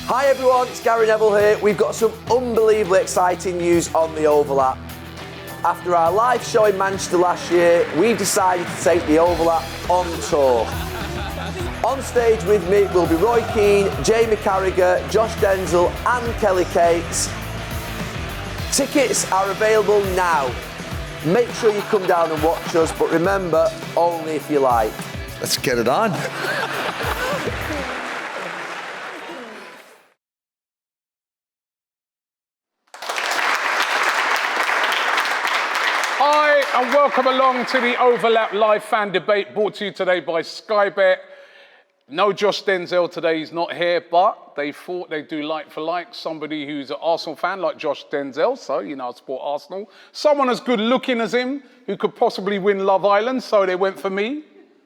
Hi everyone, it's Gary Neville here. We've got some unbelievably exciting news on the Overlap. After our live show in Manchester last year, we've decided to take the Overlap on tour. On stage with me will be Roy Keane, Jamie Carragher, Josh Denzel and Kelly Cates. Tickets are available now. Make sure you come down and watch us, but remember, only if you like. Let's get it on. Hi, and welcome along to the Overlap Live Fan Debate, brought to you today by Sky Bet. No Josh Denzel today, he's not here, but they thought they'd do like for like. Somebody who's an Arsenal fan like Josh Denzel, so you know I support Arsenal. Someone as good looking as him, who could possibly win Love Island, so they went for me.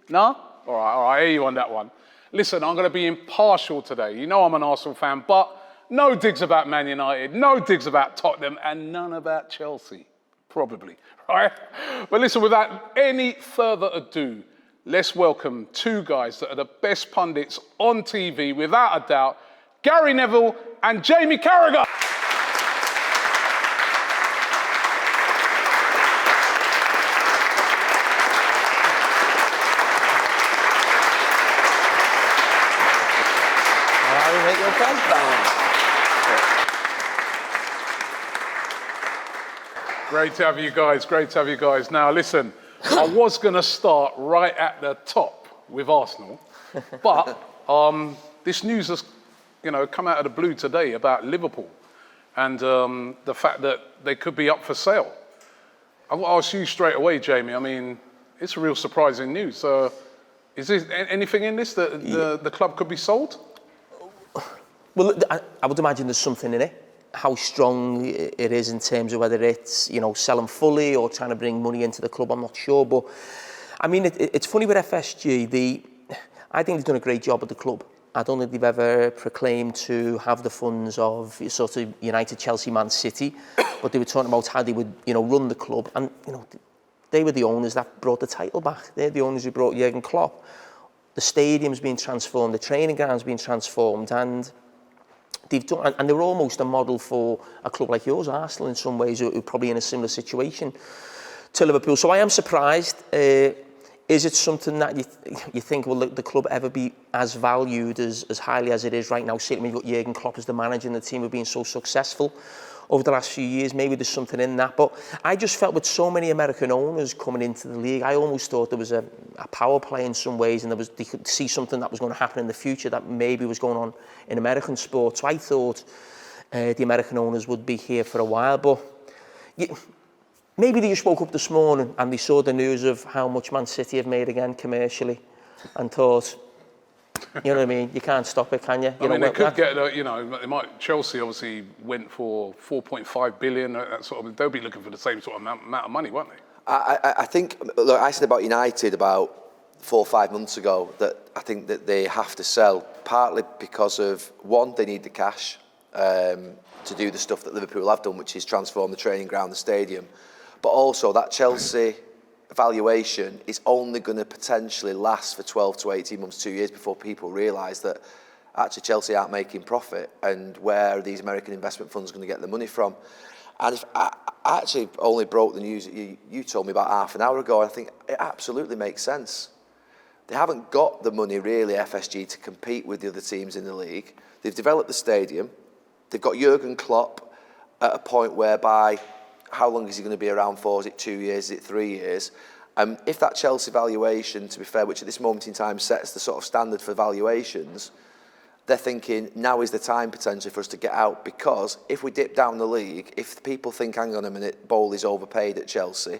No? All right, I hear you on that one. Listen, I'm going to be impartial today. You know I'm an Arsenal fan, but no digs about Man United, no digs about Tottenham, and none about Chelsea. Probably, right? But listen, without any further ado, let's welcome two guys that are the best pundits on TV, without a doubt, Gary Neville and Jamie Carragher. Great to have you guys, great to have you guys. Now listen, I was going to start right at the top with Arsenal, but this news has, come out of the blue today about Liverpool and the fact that they could be up for sale. I'll ask you straight away, Jamie. I mean, it's real surprising news. Is there anything in this that the club could be sold? Well, I would imagine there's something in it. How strong it is in terms of whether it's, sell them fully or trying to bring money into the club, I'm not sure. But, I mean, it's funny with FSG. I think they've done a great job at the club. I don't think they've ever proclaimed to have the funds of sort of United, Chelsea, Man City. But they were talking about how they would, run the club. And, they were the owners that brought the title back. They're the owners who brought Jurgen Klopp. The stadium's been transformed, the training ground's been transformed, and they've done, and they're almost a model for a club like yours, Arsenal, in some ways, who are probably in a similar situation to Liverpool. So I am surprised. Is it something that you think will the club ever be as valued as highly as it is right now? Certainly, you've got Jurgen Klopp as the manager and the team have been so successful over the last few years. Maybe there's something in that. But I just felt with so many American owners coming into the league, I almost thought there was a power play in some ways, and they could see something that was going to happen in the future that maybe was going on in American sports. So I thought the American owners would be here for a while. But maybe they just woke up this morning and they saw the news of how much Man City have made again commercially and thought, you know what I mean? You can't stop it, can you? They could get, Chelsea obviously went for 4.5 billion. That sort of, they'll be looking for the same sort of amount of money, won't they? I think, look, I said about United about 4 or 5 months ago that I think that they have to sell, partly because of, one, they need the cash to do the stuff that Liverpool have done, which is transform the training ground, the stadium. But also that Chelsea valuation is only going to potentially last for 12 to 18 months, 2 years before people realise that actually Chelsea aren't making profit, and where are these American investment funds going to get the money from? And if I actually only broke the news that you told me about half an hour ago, and I think it absolutely makes sense. They haven't got the money really, FSG, to compete with the other teams in the league. They've developed the stadium. They've got Jurgen Klopp at a point whereby, how long is he going to be around for? Is it 2 years? Is it 3 years? If that Chelsea valuation, to be fair, which at this moment in time sets the sort of standard for valuations, they're thinking now is the time potentially for us to get out, because if we dip down the league, if people think, hang on a minute, Bowley's overpaid at Chelsea,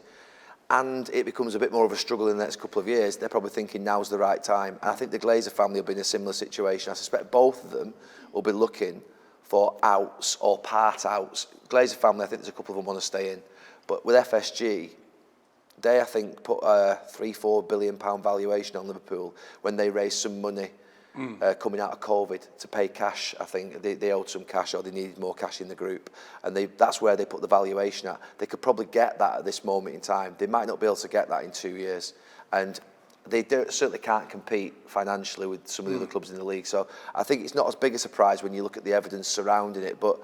and it becomes a bit more of a struggle in the next couple of years, they're probably thinking now's the right time. And I think the Glazer family will be in a similar situation. I suspect both of them will be looking for outs or part outs. Glazer family, I think there's a couple of them want to stay in. But with FSG, they, I think, put a £3-4 billion valuation on Liverpool when they raised some money coming out of COVID to pay cash. I think they owed some cash, or they needed more cash in the group. And that's where they put the valuation at. They could probably get that at this moment in time. They might not be able to get that in 2 years. And certainly can't compete financially with some of the other clubs in the league. So I think it's not as big a surprise when you look at the evidence surrounding it. But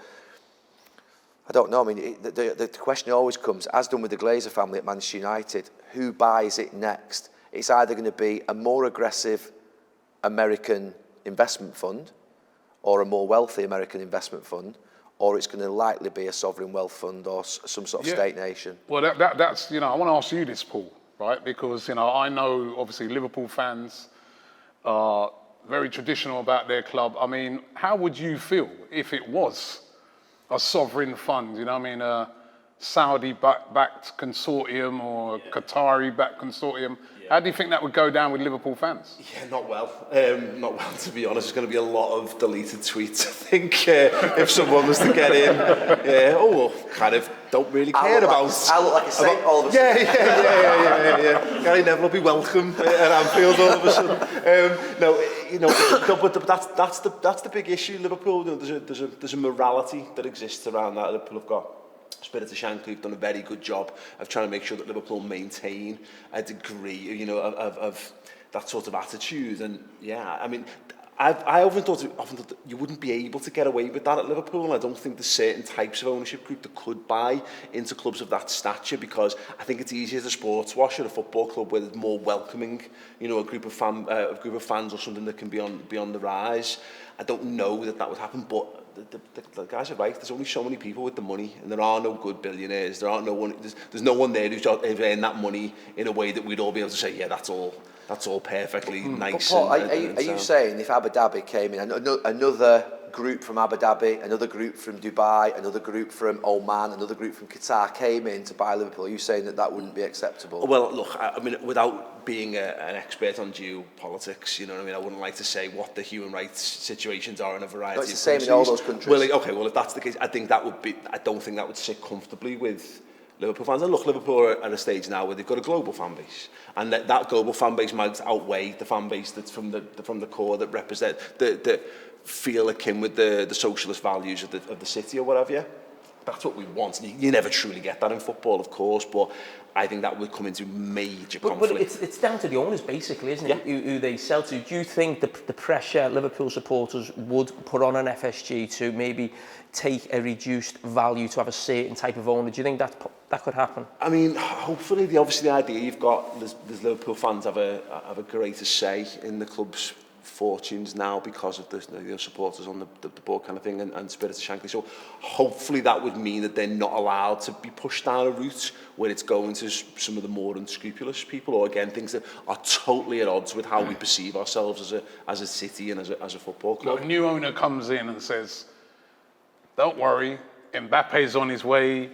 I don't know. I mean, the question always comes, as done with the Glazer family at Manchester United, who buys it next? It's either going to be a more aggressive American investment fund or a more wealthy American investment fund, or it's going to likely be a sovereign wealth fund or some sort of state nation. Well, that's, I want to ask you this, Paul, right? Because, I know, obviously, Liverpool fans are very traditional about their club. I mean, how would you feel if it was a sovereign fund, a Saudi-backed consortium or a Qatari-backed consortium? How do you think that would go down with Liverpool fans? Yeah, not well. Not well, to be honest. There's going to be a lot of deleted tweets, I think, if someone was to get in. Kind of don't really care about... I look like a saint all of a sudden. Yeah. Gary Neville will be welcome at Anfield all of a sudden. But that's the big issue, Liverpool. There's a morality that exists around that. Liverpool have got Spirit of Shankly have done a very good job of trying to make sure that Liverpool maintain a degree, of that sort of attitude. And I often thought that you wouldn't be able to get away with that at Liverpool. I don't think there's certain types of ownership group that could buy into clubs of that stature, because I think it's easier as a sports wash at a football club where there's more welcoming, a group of fans or something that can be on the rise. I don't know that would happen, but the guys are right. There's only so many people with the money, and there are no good billionaires. There's no one there who's earned that money in a way that we'd all be able to say, yeah, that's all perfectly nice. But Paul, are you saying if Abu Dhabi came in, another group from Abu Dhabi, another group from Dubai, another group from Oman, another group from Qatar came in to buy Liverpool, are you saying that wouldn't be acceptable? Well, look, without being an expert on geopolitics, I wouldn't like to say what the human rights situations are in a variety of countries. It's the same in all those countries. Well, if that's the case, I don't think that would sit comfortably with Liverpool fans. And look, Liverpool are at a stage now where they've got a global fan base, and that global fan base might outweigh the fan base that's from the core that represent that feel akin with the socialist values of the city or whatever. Yeah, that's what we want. And you never truly get that in football, of course, but I think that would come into major conflict. But it's down to the owners, basically, isn't it? Yeah. Who they sell to. Do you think the pressure Liverpool supporters would put on an FSG to maybe take a reduced value to have a certain type of owner? Do you think that could happen? I mean, hopefully, the idea you've got, there's Liverpool fans have a greater say in the club's fortunes now because of the supporters on the board kind of thing and Spirit of Shankly. So hopefully that would mean that they're not allowed to be pushed down a route where it's going to some of the more unscrupulous people, or again things that are totally at odds with how we perceive ourselves as a city and as a football club. A new owner comes in and says, "Don't worry, Mbappe's on his way."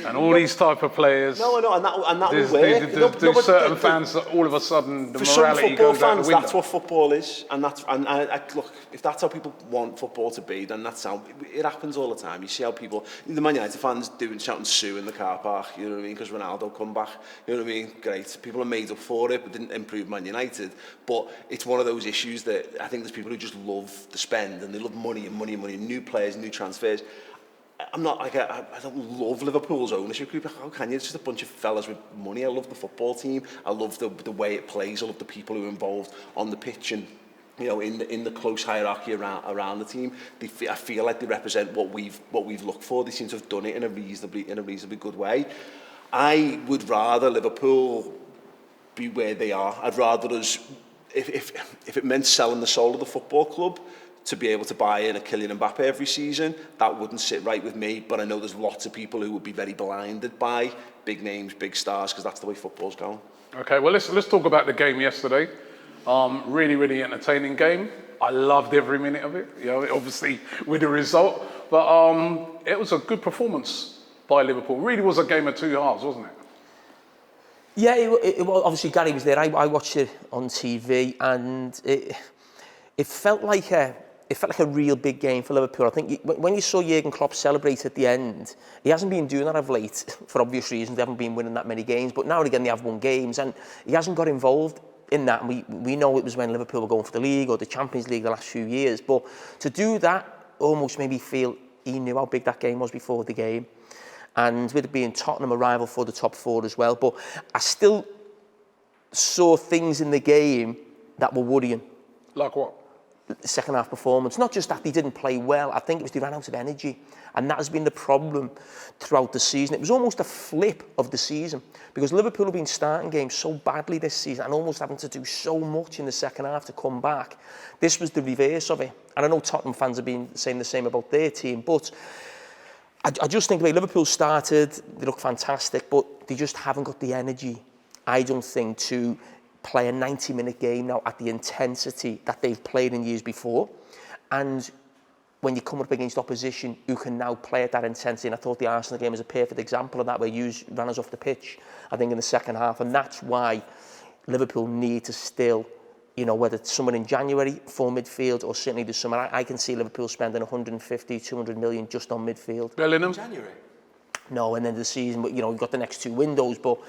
And all these type of players. No, and that will work. There's certain fans that all of a sudden the for morality some football goes out fans, the window. that's what football is, and look, if that's how people want football to be, then that's how it happens all the time. You see how people, the Man United fans shouting "sue" in the car park, you know what I mean, because Ronaldo come back, you know what I mean. Great, people are made up for it, but didn't improve Man United. But it's one of those issues that I think there's people who just love the spend and they love money, new players, new transfers. I'm not like I don't love Liverpool's ownership group. How can you? It's just a bunch of fellas with money. I love the football team. I love the way it plays. I love the people who are involved on the pitch and in the close hierarchy around the team. I feel like they represent what we've looked for. They seem to have done it in a reasonably good way. I would rather Liverpool be where they are. I'd rather us, if it meant selling the soul of the football club to be able to buy in a Kylian Mbappe every season, that wouldn't sit right with me. But I know there's lots of people who would be very blinded by big names, big stars, because that's the way football's going. Okay, well, let's talk about the game yesterday. Really entertaining game. I loved every minute of it, obviously with the result. But it was a good performance by Liverpool. Really was a game of two halves, wasn't it? Yeah, it was. Obviously, Gary was there. I watched it on TV, and it felt like a real big game for Liverpool. I think when you saw Jurgen Klopp celebrate at the end, he hasn't been doing that of late for obvious reasons. They haven't been winning that many games, but now and again they have won games, and he hasn't got involved in that. And we know it was when Liverpool were going for the league or the Champions League the last few years, but to do that almost made me feel he knew how big that game was before the game. And with it being Tottenham, a rival for the top four as well, but I still saw things in the game that were worrying. Like what? Second half performance. Not just that they didn't play well, I think it was they ran out of energy. And that has been the problem throughout the season. It was almost a flip of the season because Liverpool have been starting games so badly this season and almost having to do so much in the second half to come back. This was the reverse of it. And I know Tottenham fans have been saying the same about their team, but I just think the way Liverpool started, they look fantastic, but they just haven't got the energy, I don't think, to play a 90-minute game now at the intensity that they've played in years before. And when you come up against opposition who can now play at that intensity, and I thought the Arsenal game was a perfect example of that, where Hughes ran us off the pitch, I think, in the second half. And that's why Liverpool need to still, you know, whether it's someone in January for midfield or certainly this summer, I can see Liverpool spending 150, 200 million just on midfield. Bellingham? January? No, and then the season, but you know, you've got the next 2 windows, but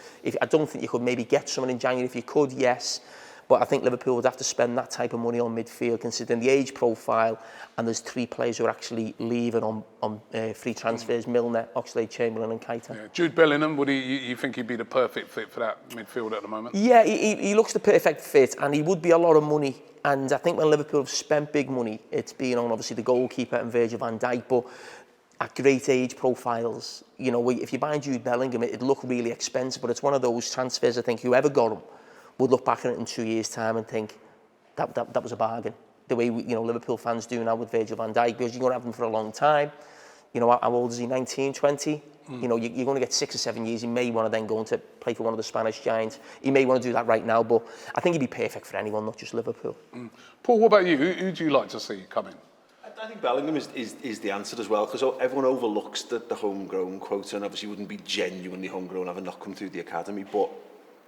I don't think you could maybe get someone in January. If you could, yes. But I think Liverpool would have to spend that type of money on midfield, considering the age profile, and there's 3 players who are actually leaving on free transfers: Milner, Oxlade-Chamberlain and Keita. Yeah. Jude Bellingham, would you think he'd be the perfect fit for that midfield at the moment? Yeah, he looks the perfect fit, and he would be a lot of money. And I think when Liverpool have spent big money, it's been on obviously the goalkeeper and Virgil van Dijk, but at great age profiles, you know, if you buy Jude Bellingham, it'd look really expensive, but it's one of those transfers I think whoever got him would look back at it in 2 years' time and think that was a bargain. The way Liverpool fans do now with Virgil van Dijk, because you're going to have him for a long time. You know, how old is he? 19, 20? You know, you're going to get 6 or 7 years. He may want to then go on to play for one of the Spanish giants. He may want to do that right now, but I think he'd be perfect for anyone, not just Liverpool. Paul, what about you? Who do you like to see come in? I think Bellingham is the answer as well, because everyone overlooks the homegrown quota, and obviously wouldn't be genuinely homegrown having not come through the academy, but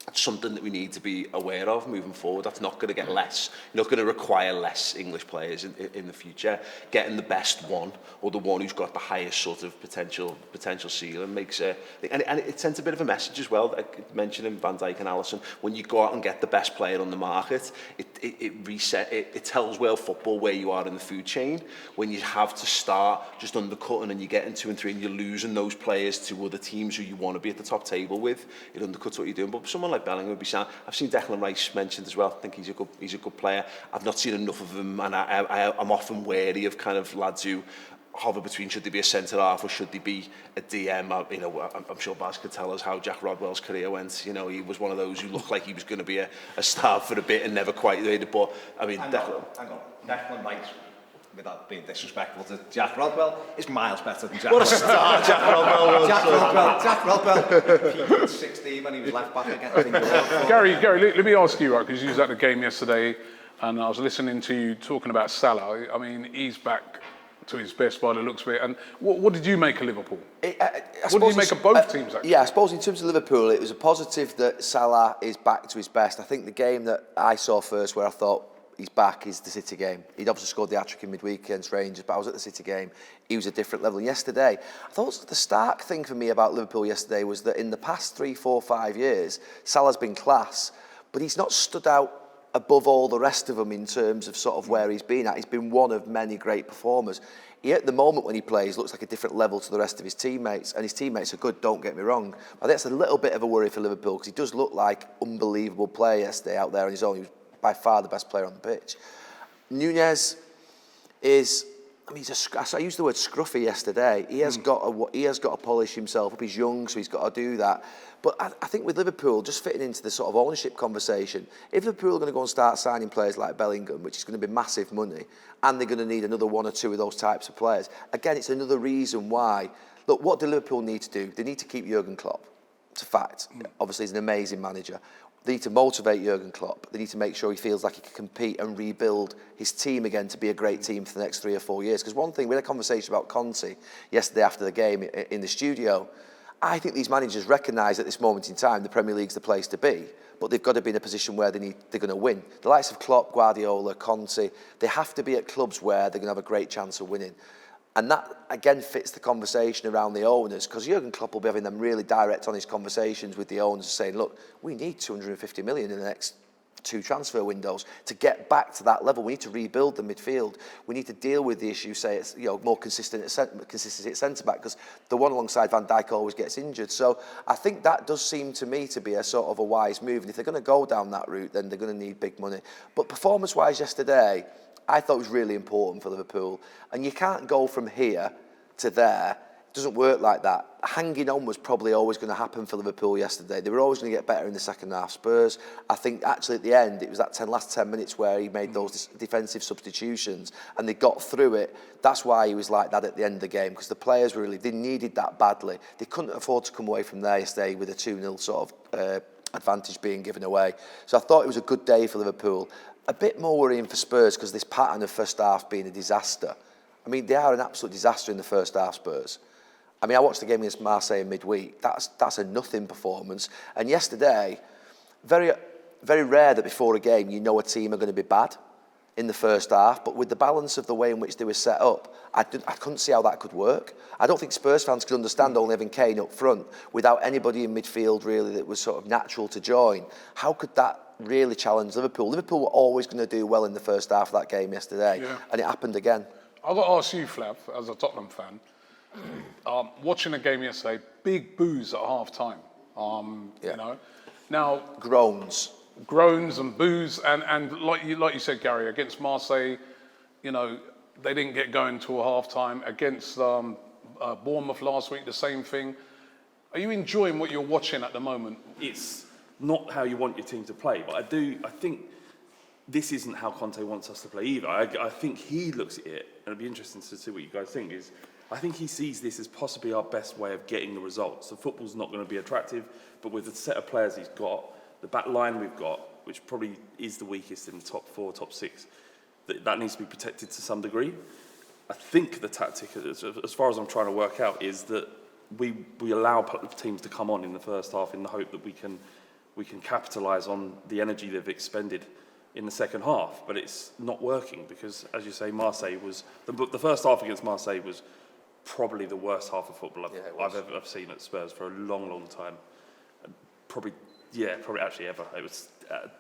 it's something that we need to be aware of moving forward. That's not going to get less. You're not going to require less English players in the future. Getting the best one, or the one who's got the highest sort of potential ceiling, makes and it sends a bit of a message as well. Like mentioning Van Dijk and Alisson, when you go out and get the best player on the market, it tells world football where you are in the food chain. When you have to start just undercutting and you get in 2 and 3 and you're losing those players to other teams who you want to be at the top table with, it undercuts what you're doing. But someone like Bellingham would be sound. I've seen Declan Rice mentioned as well. I think he's a good player. I've not seen enough of him, and I'm often wary of kind of lads who hover between should they be a centre half or should they be a DM. I'm sure Baz could tell us how Jack Rodwell's career went. You know, he was one of those who looked like he was going to be a star for a bit and never quite did it. But I mean, hang on. Declan Rice, without being disrespectful to Jack Rodwell, is miles better than Jack. What a star Jack Rodwell was. Jack Rodwell peaked at 16 when he was left back against England. Gary, let me ask you, right, because you was at the game yesterday and I was listening to you talking about Salah. I mean, he's back to his best by the looks of it. And what did you make of Liverpool? What did you make of both teams, actually? Yeah, I suppose in terms of Liverpool, it was a positive that Salah is back to his best. I think the game that I saw first where I thought he's back is the City game. He'd obviously scored the hat-trick in midweek against Rangers, but I was at the City game. He was a different level. And yesterday, I thought the stark thing for me about Liverpool yesterday was that in the past 3, 4, 5 years, Salah's been class, but he's not stood out above all the rest of them in terms of sort of where he's been at. He's been one of many great performers. He, at the moment when he plays, looks like a different level to the rest of his teammates, and his teammates are good, don't get me wrong. I think that's a little bit of a worry for Liverpool, because he does look like unbelievable player yesterday out there on his own. He was by far the best player on the pitch. Nunez is, I mean, I used the word scruffy yesterday. He has got to polish himself up. He's young, so he's got to do that. But I think with Liverpool, just fitting into the sort of ownership conversation, if Liverpool are going to go and start signing players like Bellingham, which is going to be massive money, and they're going to need another 1 or 2 of those types of players, again, it's another reason why. Look, what do Liverpool need to do? They need to keep Jurgen Klopp. It's a fact. Obviously, he's an amazing manager. They need to motivate Jurgen Klopp. They need to make sure he feels like he can compete and rebuild his team again to be a great team for the next 3 or 4 years. Because one thing, we had a conversation about Conte yesterday after the game in the studio. I think these managers recognise at this moment in time the Premier League's the place to be, but they've got to be in a position where they're going to win. The likes of Klopp, Guardiola, Conte, they have to be at clubs where they're going to have a great chance of winning. And that, again, fits the conversation around the owners, because Jurgen Klopp will be having them really direct, honest conversations with the owners saying, look, we need 250 million in the next 2 transfer windows to get back to that level. We need to rebuild the midfield. We need to deal with the issue, say it's more consistency at centre back, because the one alongside Van Dijk always gets injured. So I think that does seem to me to be a sort of a wise move. And if they're going to go down that route, then they're going to need big money. But performance-wise yesterday, I thought it was really important for Liverpool. And you can't go from here to there. It doesn't work like that. Hanging on was probably always going to happen for Liverpool yesterday. They were always going to get better in the second half. Spurs, I think actually at the end, it was that last 10 minutes where he made those defensive substitutions and they got through it. That's why he was like that at the end of the game, because the players they needed that badly. They couldn't afford to come away from there yesterday with a 2-0 sort of advantage being given away. So I thought it was a good day for Liverpool. A bit more worrying for Spurs because this pattern of first half being a disaster. I mean, they are an absolute disaster in the first half, Spurs. I mean, I watched the game against Marseille in midweek. That's a nothing performance. And yesterday, very, very rare that before a game you know a team are going to be bad in the first half. But with the balance of the way in which they were set up, I couldn't see how that could work. I don't think Spurs fans could understand only having Kane up front without anybody in midfield really that was sort of natural to join. How could that really challenge Liverpool? Liverpool were always going to do well in the first half of that game yesterday, and it happened again. I've got to ask you, Flav, as a Tottenham fan, watching the game yesterday, big boos at half-time, you know. Now, groans and boos, and like you said, Gary, against Marseille, you know, they didn't get going till half-time. Against Bournemouth last week, the same thing. Are you enjoying what you're watching at the moment? It's not how you want your team to play, but I think this isn't how Conte wants us to play either. I think he looks at it, and it'd be interesting to see what you guys think, I think he sees this as possibly our best way of getting the results. The football's not going to be attractive, but with the set of players he's got, the back line we've got, which probably is the weakest in the top 4, top 6, that needs to be protected to some degree. I think the tactic, as far as I'm trying to work out, is that we allow teams to come on in the first half in the hope that we can capitalise on the energy they've expended in the second half, but it's not working because, as you say, Marseille was the first half against Marseille was probably the worst half of football I've ever seen at Spurs for a long, long time. Probably actually ever. It was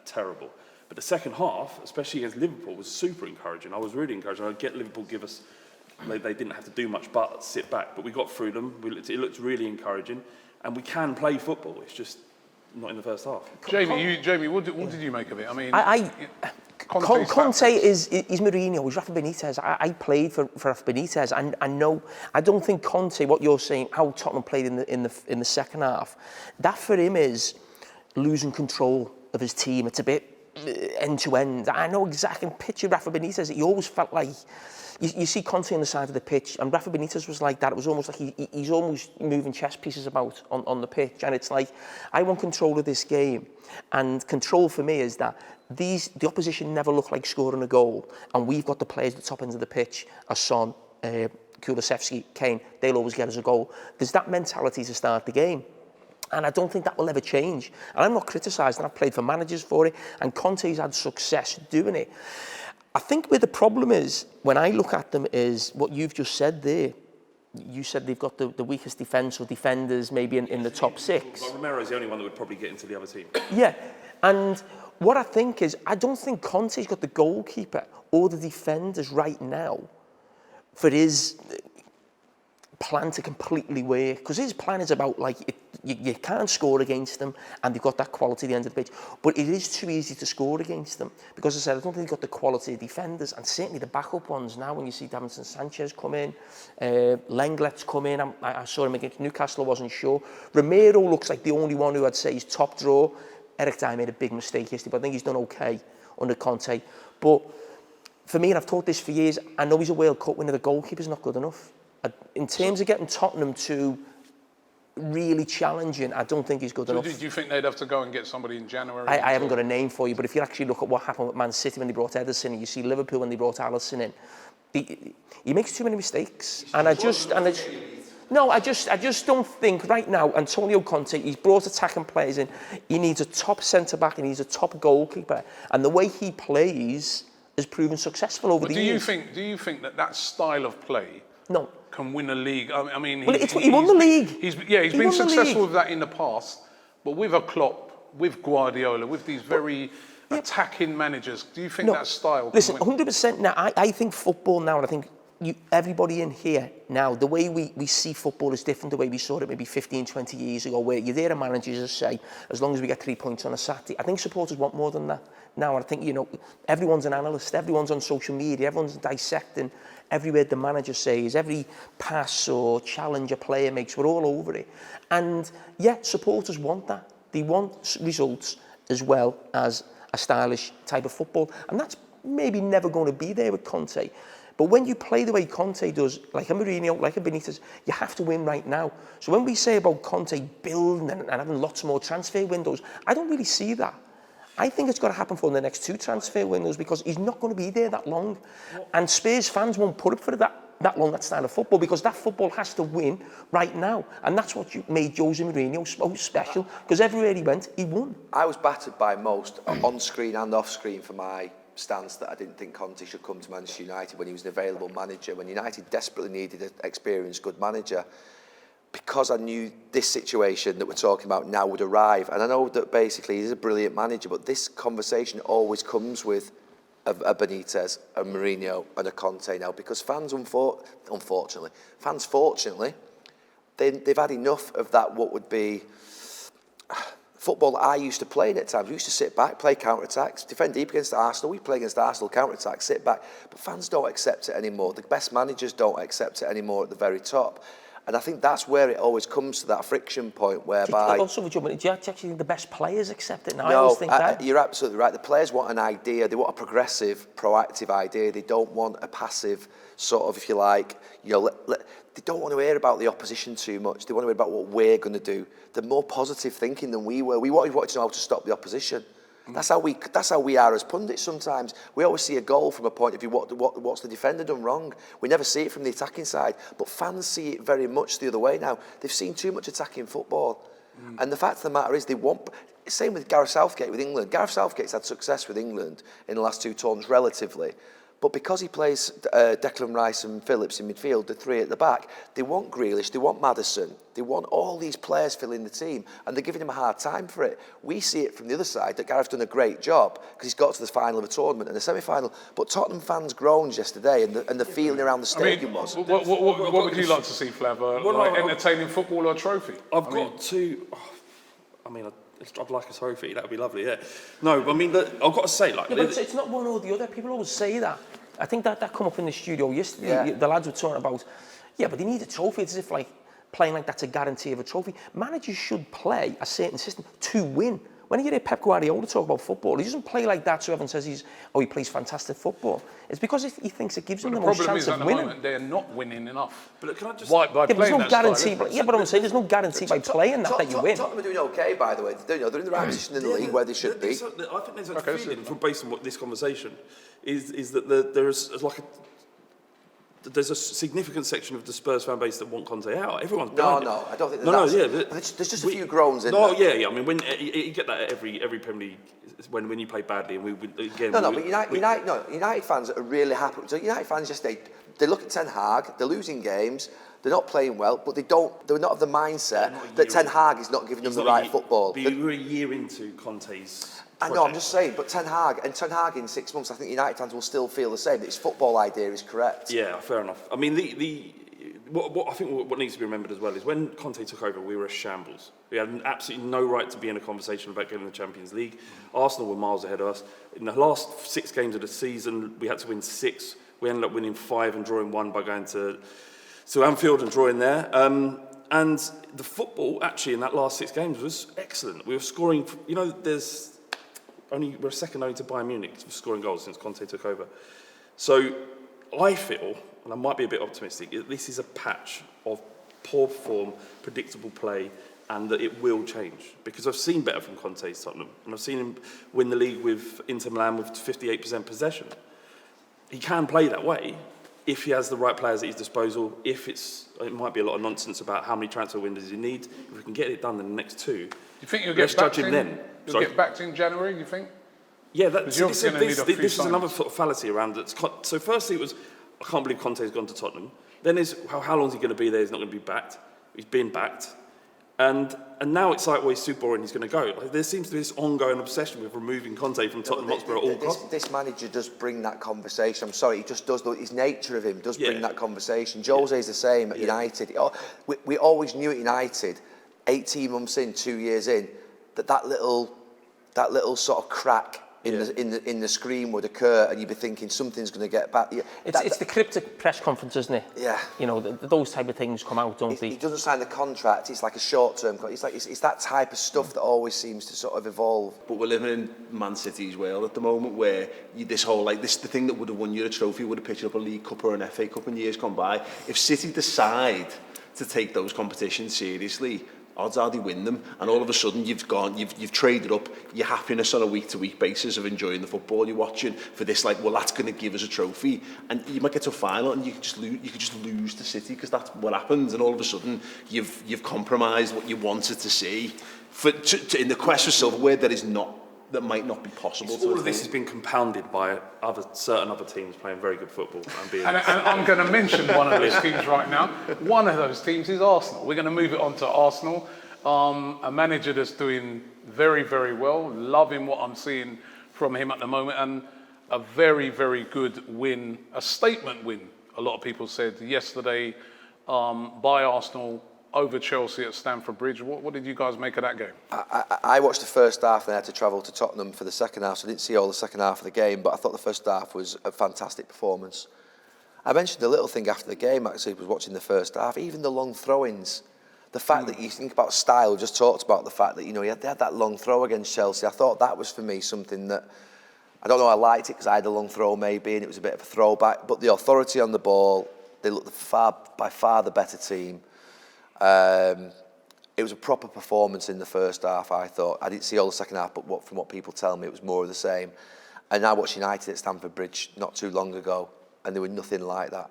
terrible. But the second half, especially against Liverpool, was super encouraging. I was really encouraged. I'd get Liverpool give us. They didn't have to do much but sit back, but we got through them. It looked really encouraging, and we can play football. It's just not in the first half. Jamie, what did you make of it? I mean, Conte is Mourinho, he's Rafa Benitez. I played for Rafa Benitez, and I don't think Conte, what you're saying, how Tottenham played in the second half, that for him is losing control of his team. It's a bit end to end. I know exactly. Picture Rafa Benitez. He always felt like you see Conte on the side of the pitch, and Rafa Benitez was like that. It was almost like he's almost moving chess pieces about on the pitch, and it's like, I want control of this game, and control for me is that the opposition never look like scoring a goal, and we've got the players at the top end of the pitch, Son, Kulusevski, Kane, they'll always get us a goal. There's that mentality to start the game. And I don't think that will ever change. And I'm not criticising, I've played for managers for it, and Conte's had success doing it. I think where the problem is, when I look at them, is what you've just said there. You said they've got the weakest defence or defenders maybe in the top 6. But Romero's the only one that would probably get into the other team. Yeah, and what I think is, I don't think Conte's got the goalkeeper or the defenders right now for his plan to completely work, because his plan is about you can't score against them, and they've got that quality at the end of the pitch, but it is too easy to score against them, because I said I don't think they've got the quality of defenders, and certainly the backup ones now. When you see Davinson Sanchez come in, Lenglet's come in, I saw him against Newcastle, I wasn't sure. Romero looks like the only one who I'd say is top draw. Eric Dyer made a big mistake yesterday, but I think he's done okay under Conte. But for me, and I've taught this for years, I know he's a World Cup winner, the goalkeeper's not good enough. In terms of getting Tottenham to really challenging, I don't think he's good enough. Do you think they'd have to go and get somebody in January? I haven't got a name for you, but if you actually look at what happened with Man City when they brought Ederson in, you see Liverpool when they brought Alisson in, he makes too many mistakes. I just don't think right now, Antonio Conte, he's brought attacking players in, he needs a top centre-back and he's a top goalkeeper, and the way he plays has proven successful over the years. Do you think that style of play can win a league? I mean, he won the league. He's been successful with that in the past, but with a Klopp, with Guardiola, with these very attacking managers. Do you think No, that style can listen, win? 100% now. I think football now, and I think everybody in here now, the way we see football is different the way we saw it maybe 15, 20 years ago, where you're there and managers just say, as long as we get 3 points on a Saturday. I think supporters want more than that now. And I think, everyone's an analyst, everyone's on social media, everyone's dissecting every word the manager says, every pass or challenge a player makes, we're all over it. And yeah, supporters want that. They want results as well as a stylish type of football. And that's maybe never going to be there with Conte. But when you play the way Conte does, like a Mourinho, like a Benitez, you have to win right now. So when we say about Conte building and having lots more transfer windows, I don't really see that. I think it's got to happen for the next 2 transfer windows because he's not going to be there that long. And Spurs fans won't put up for that long, that style of football, because that football has to win right now. And that's what made Jose Mourinho so special, because everywhere he went, he won. I was battered by most, on-screen and off-screen, for my stance that I didn't think Conte should come to Manchester United when he was an available manager, when United desperately needed an experienced, good manager, because I knew this situation that we're talking about now would arrive. And I know that basically he's a brilliant manager, but this conversation always comes with a Benitez, a Mourinho and a Conte now, because fans, fortunately, they've had enough of that, what would be football that I used to play in at times. We used to sit back, play counter-attacks, defend deep against Arsenal. We play against Arsenal, counter-attacks, sit back. But fans don't accept it anymore. The best managers don't accept it anymore at the very top. And I think that's where it always comes to that friction point whereby... Also, do you actually think the best players accept it now? No, I always think that. You're absolutely right. The players want an idea. They want a progressive, proactive idea. They don't want a passive sort of, if you like, they don't want to hear about the opposition too much. They want to hear about what we're going to do. They're more positive thinking than we were. We wanted to know how to stop the opposition. That's how we are as pundits sometimes. We always see a goal from a point of view, what's the defender done wrong? We never see it from the attacking side. But fans see it very much the other way now. They've seen too much attacking football. And the fact of the matter is they want... Same with Gareth Southgate with England. Gareth Southgate's had success with England in the last 2 tournaments relatively. But because he plays Declan Rice and Phillips in midfield, the 3 at the back, they want Grealish, they want Maddison, they want all these players filling the team, and they're giving him a hard time for it. We see it from the other side, that Gareth's done a great job, because he's got to the final of a tournament and the semi-final. But Tottenham fans groaned yesterday, and the feeling around the stadium was... What would you like to see, Flav? Entertaining football or a trophy? I'd like a trophy. That would be lovely, yeah. No, but I mean, I've got to say, like... Yeah, but it's not one or the other. People always say that. I think that come up in the studio yesterday. Yeah. The lads were talking about, yeah, but they need a trophy. It's as if, like, playing like that's a guarantee of a trophy. Managers should play a certain system to win. When you hear Pep Guardiola talk about football, he doesn't play like that so everyone says he plays fantastic football. It's because he thinks it gives them the most chance of winning. Moment, they're not winning enough. But can I just... there's no guarantee. But I'm saying there's no guarantee by playing that you win. Tottenham are doing okay, by the way. They're in the right position in the league where they should be. I think there's a feeling, based on this conversation, is that there's a significant section of the Spurs fan base that want Conte out. Everyone's behind him. I don't think there's just a few groans in there. Yeah. I mean, when you get that at every Premier League when you play badly, and United fans are really happy. So United fans they look at Ten Hag, they're losing games, they're not playing well, but they're not of the mindset that Ten Hag is not giving them the right football. But we're a year into Conte's. I know, I'm just saying, but Ten Hag in 6 months, I think United fans will still feel the same, that his football idea is correct. Yeah, fair enough. I mean, what needs to be remembered as well is when Conte took over, we were a shambles. We had absolutely no right to be in a conversation about getting the Champions League. Arsenal were miles ahead of us. In the last 6 games of the season, we had to win 6. We ended up winning 5 and drawing 1 by going to Anfield and drawing there. And the football, actually, in that last 6 games was excellent. We were scoring, we're second only to Bayern Munich for scoring goals since Conte took over. So I feel, and I might be a bit optimistic, this is a patch of poor form, predictable play, and that it will change. Because I've seen better from Conte's Tottenham, and I've seen him win the league with Inter Milan with 58% possession. He can play that way if he has the right players at his disposal, it might be a lot of nonsense about how many transfer windows you need. If we can get it done in the next 2, do you think you'll get backed in? You'll get backed in January, you think? Yeah, this is another sort of fallacy around it. So firstly it was, I can't believe Conte's gone to Tottenham. Then is how long is he going to be there? He's not going to be backed. He's been backed. And now it's like, well, he's too boring, he's going to go. Like, there seems to be this ongoing obsession with removing Conte from Tottenham Hotspur at all costs. This manager does bring that conversation. I'm sorry, he just does. His nature of him does bring that conversation. Jose's the same at United. We always knew at United, 18 months in, 2 years in, that little sort of crack in the screen would occur, and you'd be thinking something's going to get back. It's the cryptic press conference, isn't it? Yeah. You know, those type of things come out, don't they? He doesn't sign the contract. It's like a short-term contract. It's that type of stuff that always seems to sort of evolve. But we're living in Man City's world at the moment, where this whole the thing that would have won you a trophy would have pitched up a League Cup or an FA Cup in years gone by. If City decide to take those competitions seriously, odds are they win them, and all of a sudden you've traded up your happiness on a week-to-week basis of enjoying the football you're watching for this, that's going to give us a trophy, and you might get to a final and you could just lose to City, because that's what happens, and all of a sudden you've compromised what you wanted to see in the quest for silverware that might not be possible. All of this has been compounded by certain other teams playing very good football and I'm going to mention one of those teams right now. One of those teams is Arsenal. We're going to move it on to Arsenal. A manager that's doing very, very well. Loving what I'm seeing from him at the moment, and a very, very good win, a statement win. A lot of people said yesterday by Arsenal over Chelsea at Stamford Bridge. What did you guys make of that game? I watched the first half and I had to travel to Tottenham for the second half, so I didn't see all the second half of the game, but I thought the first half was a fantastic performance. I mentioned a little thing after the game, actually, was watching the first half, even the long throw-ins. The fact that you think about style, just talked about the fact that, they had that long throw against Chelsea. I thought that was, for me, something that, I don't know, I liked it because I had a long throw maybe, and it was a bit of a throwback, but the authority on the ball, they looked by far the better team. It was a proper performance in the first half, I thought. I didn't see all the second half, but from what people tell me, it was more of the same. And I watched United at Stamford Bridge not too long ago, and there was nothing like that.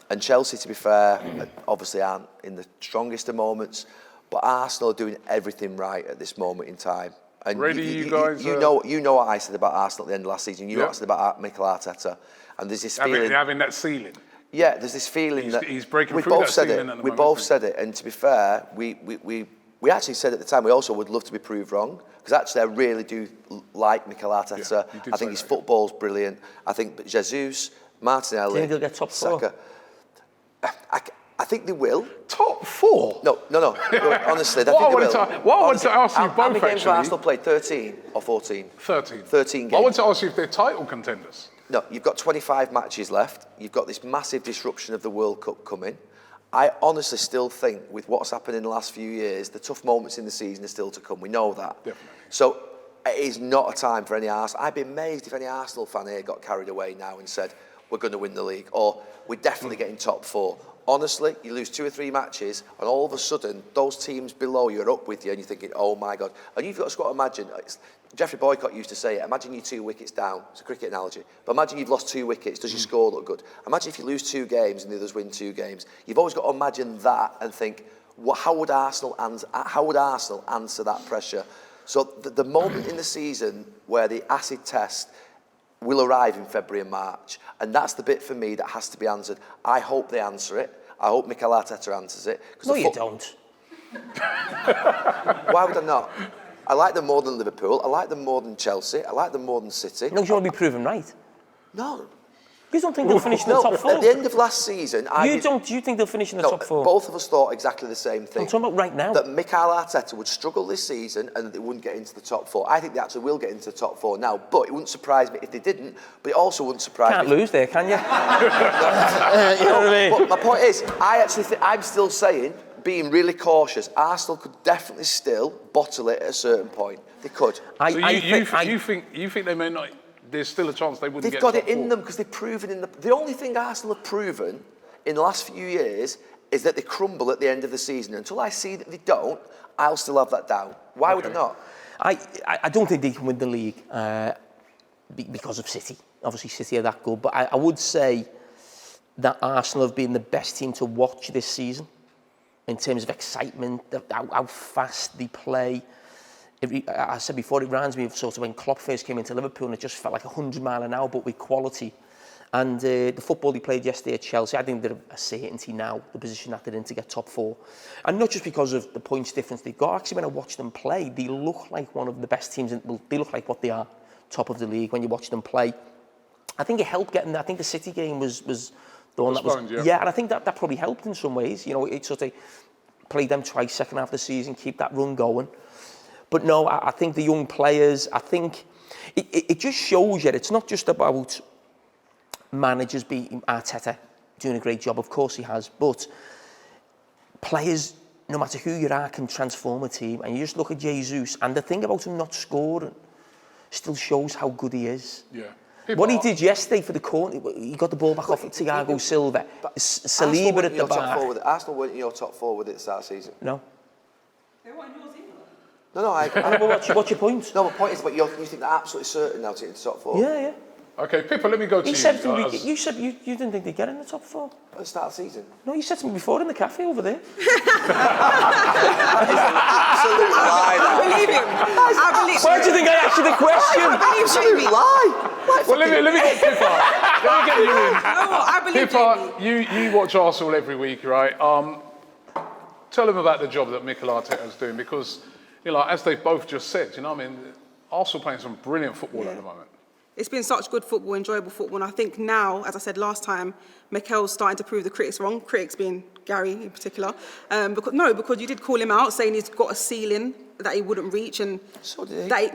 And Chelsea, to be fair, obviously aren't in the strongest of moments, but Arsenal are doing everything right at this moment in time. And you guys? You know what I said about Arsenal at the end of last season. You know what I said about Mikel Arteta. And there's this feeling... Having that ceiling. Yeah, there's this feeling that he's breaking we through both that said ceiling it. at the We moment, both isn't said it, and to be fair, we actually said at the time we also would love to be proved wrong, because actually I really do like Mikel Arteta. Yeah, I think his football's brilliant. I think Jesus, Martinelli, Do you think they'll get top four? Saka, I think they will. Top four? No. Honestly, I think they will. What I wanted to ask you both, how many games have actually... Arsenal played? 13 or 14? 13. 13 games. I want to ask you if they're title contenders. No, you've got 25 matches left. You've got this massive disruption of the World Cup coming. I honestly still think, with what's happened in the last few years, the tough moments in the season are still to come. We know that. Definitely. So it is not a time for any Arsenal. I'd be amazed if any Arsenal fan here got carried away now and said, we're going to win the league, or we're definitely getting top four. Honestly, you lose 2 or 3 matches, and all of a sudden, those teams below you are up with you, and you're thinking, oh my God. And you've got to imagine, Geoffrey Boycott used to say it, imagine you're 2 wickets down. It's a cricket analogy. But imagine you've lost 2 wickets. Does your score look good? Imagine if you lose 2 games and the others win 2 games. You've always got to imagine that and think, how would Arsenal answer that pressure? So the moment in the season where the acid test will arrive in February and March, and that's the bit for me that has to be answered. I hope they answer it. I hope Mikel Arteta answers it. No, you don't. Why would I not? I like them more than Liverpool. I like them more than Chelsea. I like them more than City. No, you want to be proven right. No. You don't think they'll finish in the top 4? At the end of last season, Do you think they'll finish in the top 4? Both of us thought exactly the same thing. I'm talking about right now. That Mikel Arteta would struggle this season and that they wouldn't get into the top 4. I think they actually will get into the top 4 now, but it wouldn't surprise me if they didn't, but it also wouldn't surprise me... Can't lose there, can you? You know what I mean? But my point is, I actually think, I'm still saying, being really cautious, Arsenal could definitely still bottle it at a certain point. They could. So you think they may not... There's still a chance they wouldn't They've get got top it in 4. them because they've proven the only thing Arsenal have proven in the last few years is that they crumble at the end of the season. Until I see that they don't, I'll still have that doubt. Why would I not? I don't think they can win the league because of City. Obviously, City are that good, but I would say that Arsenal have been the best team to watch this season in terms of excitement, how fast they play. I said before, it reminds me of sort of when Klopp first came into Liverpool and it just felt like 100 mile an hour, but with quality. And the football he played yesterday at Chelsea, I think they're a certainty now, the position that they're in to get top 4. And not just because of the points difference they've got. Actually, when I watch them play, they look like one of the best teams. Well, they look like what they are, top of the league when you watch them play. I think it helped getting. I think the City game was the one that was. Yeah, and I think that probably helped in some ways. You know, it sort of played them twice second half of the season, keep that run going. But no, I think the young players. I think it just shows you it's not just about managers beating Arteta doing a great job. Of course he has, but players, no matter who you are, can transform a team. And you just look at Jesus, and the thing about him not scoring still shows how good he is. Yeah. What he did yesterday for the corner, he got the ball back off at Thiago Silva. Saliba at the back. Arsenal weren't in your top 4 with it at the start of the season. No. They weren't yours either. No, What's your point? No, my point is, but you think they're absolutely certain now to get into the top 4? Yeah. Okay, Pippa, let me go to you. You said you didn't think they'd get in the top 4. At the start of the season? No, you said to me before in the cafe over there. Absolute lie. I believe him. I believe Why do you think I asked you the question? I believe Jamie. Lie. Well, let me get Pippa. Let me get you in. No, I believe Jamie. Pippa, you watch Arsenal every week, right? Tell them about the job that Mikel Arteta's doing, because, you know, as they both just said, you know what I mean, Arsenal playing some brilliant football at the moment. It's been such good football, enjoyable football, and I think now, as I said last time, Mikel's starting to prove the critics wrong, critics being Gary in particular. Because you did call him out, saying he's got a ceiling that he wouldn't reach, and so did he.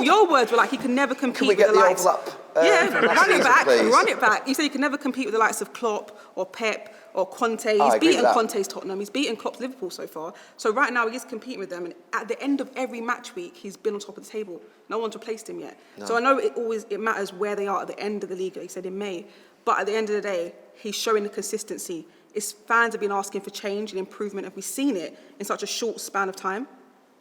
Your words were like he could never compete Can we get with the the likes. overlap? Run it back. You say you can never compete with the likes of Klopp or Pep or Conte. He's beaten Conte's Tottenham. He's beaten Klopp's Liverpool so far. So right now he is competing with them, and at the end of every match week, he's been on top of the table. No one's replaced him yet. No. So I know it matters where they are at the end of the league, like he said in May. But at the end of the day, he's showing the consistency. His fans have been asking for change and improvement, and we've seen it in such a short span of time.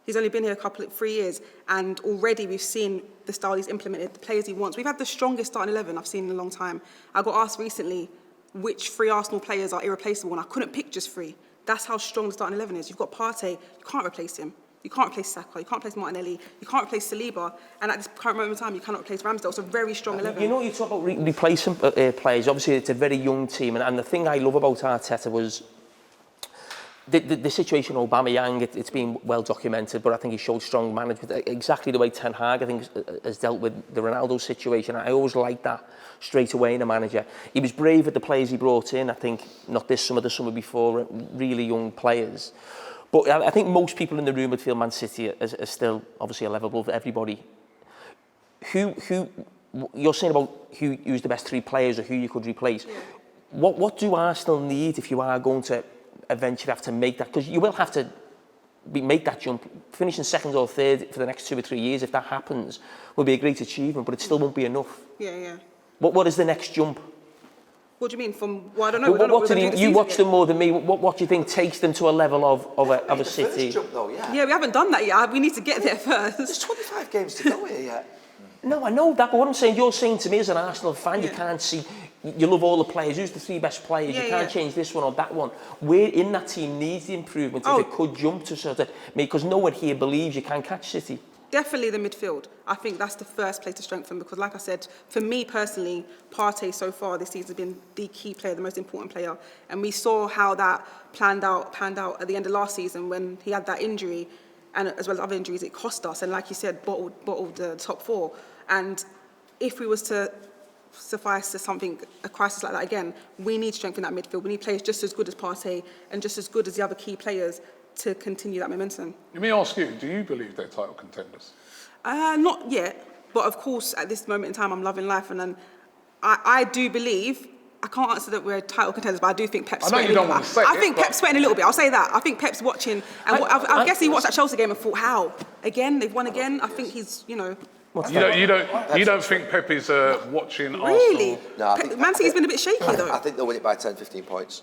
He's only been here 3 years, and already we've seen the style he's implemented, the players he wants. We've had the strongest starting 11 I've seen in a long time. I got asked recently which 3 Arsenal players are irreplaceable, and I couldn't pick just 3. That's how strong the starting 11 is. You've got Partey, you can't replace him. You can't replace Saka, you can't replace Martinelli, you can't replace Saliba, and at this current moment in time, you cannot replace Ramsdale. It's a very strong 11. You know, you talk about replacing players. Obviously, it's a very young team, and the thing I love about Arteta was the situation with Aubameyang. It's been well documented, but I think he showed strong management, exactly the way Ten Hag, I think, has dealt with the Ronaldo situation. I always liked that straight away in a manager. He was brave with the players he brought in. I think not this summer, the summer before, really young players. But I think most people in the room would feel Man City is still obviously a level above everybody. Who you're saying about who's the best 3 players or who you could replace? Yeah. What do Arsenal need if you are going to eventually have to make that? Because you will have to make that jump. Finishing 2nd or 3rd for the next 2 or 3 years, if that happens, will be a great achievement. But it still won't be enough. Yeah. What is the next jump? What do you mean? Well, I don't know. You watch them more than me. What do you think takes them to a level of a City? First jump, though, yeah, we haven't done that yet. We need to get there first. There's 25 games to go here yet. No, I know that, but what I'm saying, you're saying to me as an Arsenal fan, you can't see, you love all the players. Who's the 3 best players? You can't change this one or that one. Where in that team needs the improvement if it could jump to sort of, because no one here believes you can catch City. Definitely the midfield. I think that's the first place to strengthen, because like I said, for me personally, Partey so far this season has been the key player, the most important player. And we saw how that panned out at the end of last season when he had that injury, and as well as other injuries, it cost us. And like you said, bottled the top 4. And if we was to suffice to a crisis like that again, we need to strengthen that midfield. We need players just as good as Partey and just as good as the other key players to continue that momentum. Let me ask you, do you believe they're title contenders? Not yet, but of course at this moment in time I'm loving life, and I do believe, I can't answer that we're title contenders, but I do think Pep's sweating. I know you don't want to say it. I think Pep's sweating a little bit, I'll say that. I think Pep's watching, and I guess he watched that Chelsea game and thought, how? Again? They've won again? I think he's, You don't think Pep is watching Arsenal? Really? No, Man City's been a bit shaky though. I think they'll win it by 10, 15 points.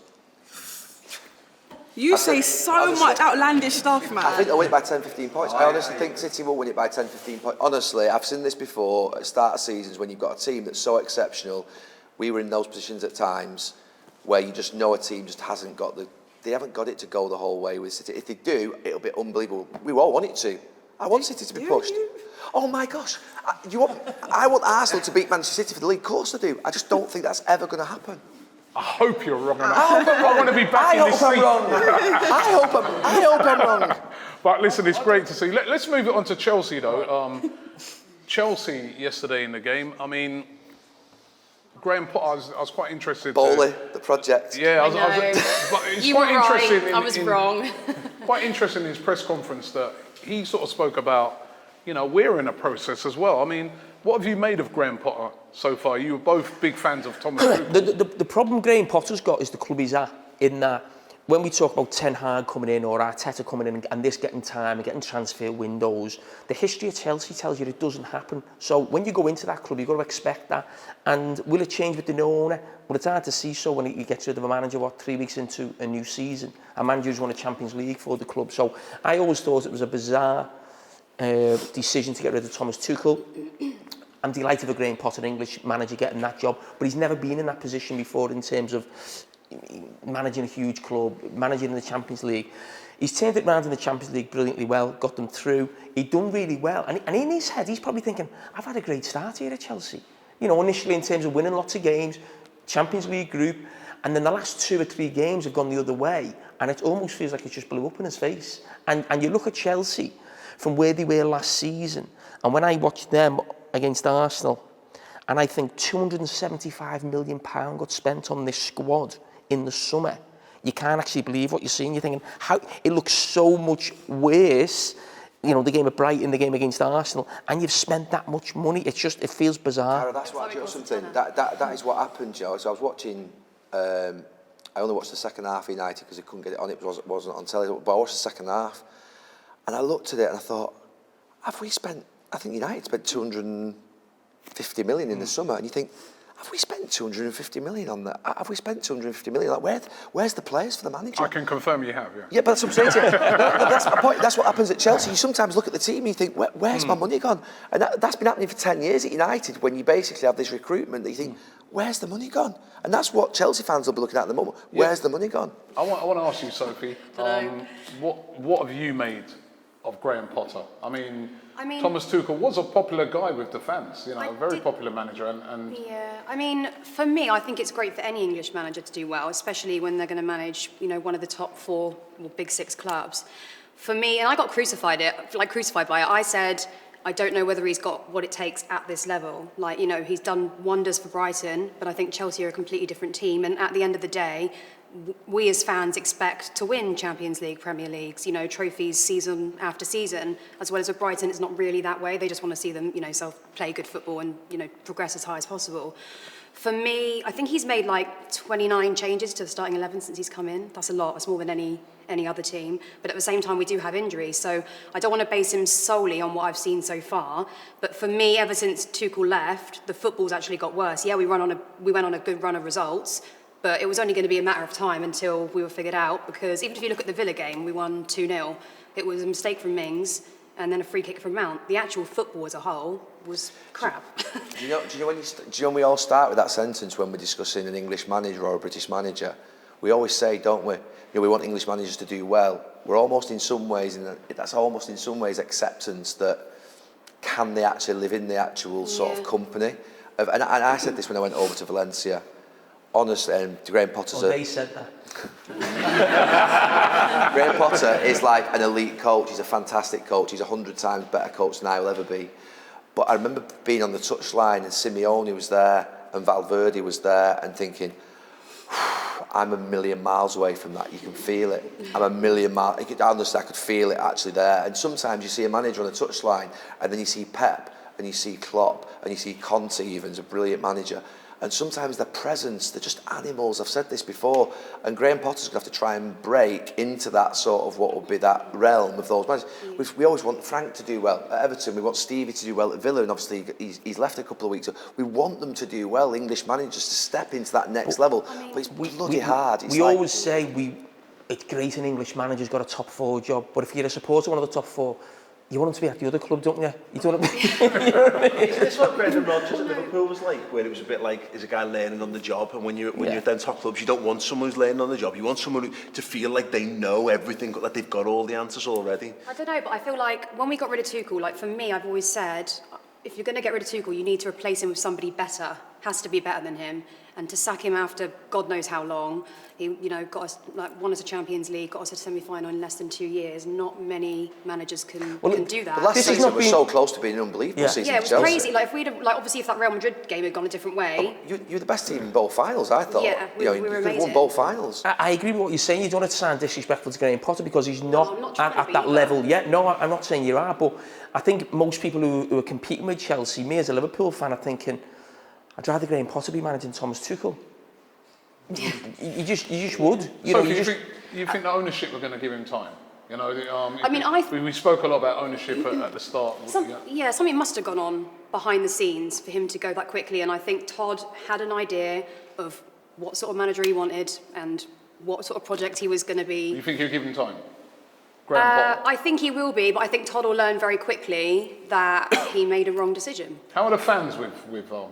You say so much outlandish stuff, man. I think they'll win it by 10, 15 points. I honestly think City will win it by 10, 15 points. Honestly, I've seen this before at the start of seasons when you've got a team that's so exceptional. We were in those positions at times where you just know a team just hasn't got they haven't got it to go the whole way with City. If they do, it'll be unbelievable. We all want it to. I want City to be pushed. Oh my gosh, I want Arsenal to beat Manchester City for the league. Of course I do. I just don't think that's ever going to happen. I hope you're wrong. I want to be back in this seat. I hope I'm wrong. But listen, it's great to see. Let's move it on to Chelsea, though. Chelsea yesterday in the game. I mean, Graham Potter, I was quite interested. Bowley, the project. Yeah, I was but it's you quite were interesting. right. I was wrong. Quite interesting in his press conference that he sort of spoke about, we're in a process as well. I mean, what have you made of Graham Potter so far? You were both big fans of Thomas Tuchel. The problem Graham Potter's got is the club he's at, in that when we talk about Ten Hag coming in or Arteta coming in and this getting time and getting transfer windows, the history of Chelsea tells you it doesn't happen. So when you go into that club, you've got to expect that. And will it change with the new owner? Well, it's hard to see so when he gets rid of a manager, 3 weeks into a new season. A manager who's won a Champions League for the club. So I always thought it was a bizarre decision to get rid of Thomas Tuchel. I'm delighted for Graham Potter, English manager, getting that job. But he's never been in that position before in terms of managing a huge club, managing in the Champions League. He's turned it around in the Champions League brilliantly well, got them through. He'd done really well. And in his head, he's probably thinking, I've had a great start here at Chelsea. Initially in terms of winning lots of games, Champions League group, and then the last 2 or 3 games have gone the other way, and it almost feels like it just blew up in his face. And you look at Chelsea from where they were last season, and when I watched them against Arsenal, and I think £275 million got spent on this squad in the summer. You can't actually believe what you're seeing. You're thinking, how it looks so much worse. The game at Brighton, the game against Arsenal, and you've spent that much money. It feels bizarre. Cara, that's what something. That is what happened, Joe. So I was watching. I only watched the second half of United because I couldn't get it on. It wasn't on telly. But I watched the second half, and I looked at it and I thought, have we spent? I think United spent 250 million in the summer, and you think, have we spent 250 million on that? Have we spent 250 million? Like, where's the players for the manager? I can confirm you have, yeah. Yeah, but that's what I'm saying to you. That's my point. That's what happens at Chelsea. You sometimes look at the team and you think, where's my money gone? And that's been happening for 10 years at United, when you basically have this recruitment that you think, where's the money gone? And that's what Chelsea fans will be looking at the moment. Where's the money gone? I want to ask you, Sophie, what have you made of Graham Potter? I mean, Thomas Tuchel was a popular guy with the fans, a very popular manager. And yeah, I mean, for me, I think it's great for any English manager to do well, especially when they're going to manage, one of the top 4 or big 6 clubs. For me, and I got crucified by it. I said, I don't know whether he's got what it takes at this level. He's done wonders for Brighton, but I think Chelsea are a completely different team. And at the end of the day, we as fans expect to win Champions League, Premier Leagues, trophies season after season, as well as with Brighton, it's not really that way. They just want to see them, play good football and, progress as high as possible. For me, I think he's made 29 changes to the starting 11 since he's come in. That's a lot. That's more than any other team. But at the same time, we do have injuries. So I don't want to base him solely on what I've seen so far. But for me, ever since Tuchel left, the football's actually got worse. Yeah, we went on a good run of results, but it was only going to be a matter of time until we were figured out, because even if you look at the Villa game, we won 2-0. It was a mistake from Mings and then a free kick from Mount. The actual football as a whole was crap. Do you know when we all start with that sentence when we're discussing an English manager or a British manager? We always say, don't we? We want English managers to do well. We're almost in some ways, acceptance that can they actually live in the actual sort of company? And I said this when I went over to Valencia. Honestly, and Graham Potter's they said that. Graham Potter is like an elite coach. He's a fantastic coach. He's 100 times better coach than I will ever be. But I remember being on the touchline and Simeone was there and Valverde was there and thinking, I'm a million miles away from that. You can feel it. I'm a million miles. Honestly, I could feel it actually there. And sometimes you see a manager on the touchline and then you see Pep and you see Klopp and you see Conte even as a brilliant manager. And sometimes their presence, they're just animals. I've said this before. And Graham Potter's going to have to try and break into that sort of what would be that realm of those managers. We always want Frank to do well at Everton. We want Stevie to do well at Villa. And obviously he's left a couple of weeks. We want them to do well, English managers, to step into that next level. But it's bloody hard. We always say it's great an English manager's got a top 4 job. But if you're a supporter of one of the top 4, you want him to be at the other club, don't you? You don't want to be, you know what I mean? Is this what Brendan Rodgers at Liverpool was like, where it was a bit like, is a guy learning on the job, and when you're at them top clubs, you don't want someone who's learning on the job, you want someone to feel like they know everything, that they've got all the answers already. I don't know, but I feel like when we got rid of Tuchel, like for me, I've always said, if you're going to get rid of Tuchel, you need to replace him with somebody better, has to be better than him, and to sack him after God knows how long, he, you know, got us, like, won us a Champions League, got us a semi-final in less than 2 years. Not many managers can do that. The last season was so close to being an unbelievable season. Yeah, it was Chelsea. crazy. Like if we'd have, like obviously if that Real Madrid game had gone a different way. You're the best team in both finals, I thought. Yeah, we were you amazing. won both finals. I agree with what you're saying. You don't have to sound disrespectful to Graham Potter because he's not at that level yet. No, I'm not saying you are, but I think most people who are competing with Chelsea, me as a Liverpool fan, are thinking, I'd rather Graham Potter be managing Thomas Tuchel. you just would. You think the ownership were going to give him time? You know, we spoke a lot about ownership at the start. Something must have gone on behind the scenes for him to go that quickly, and I think Todd had an idea of what sort of manager he wanted and what sort of project he was going to be. You think he'll give him time? I think he will be, but I think Todd will learn very quickly that he made a wrong decision. How are the fans with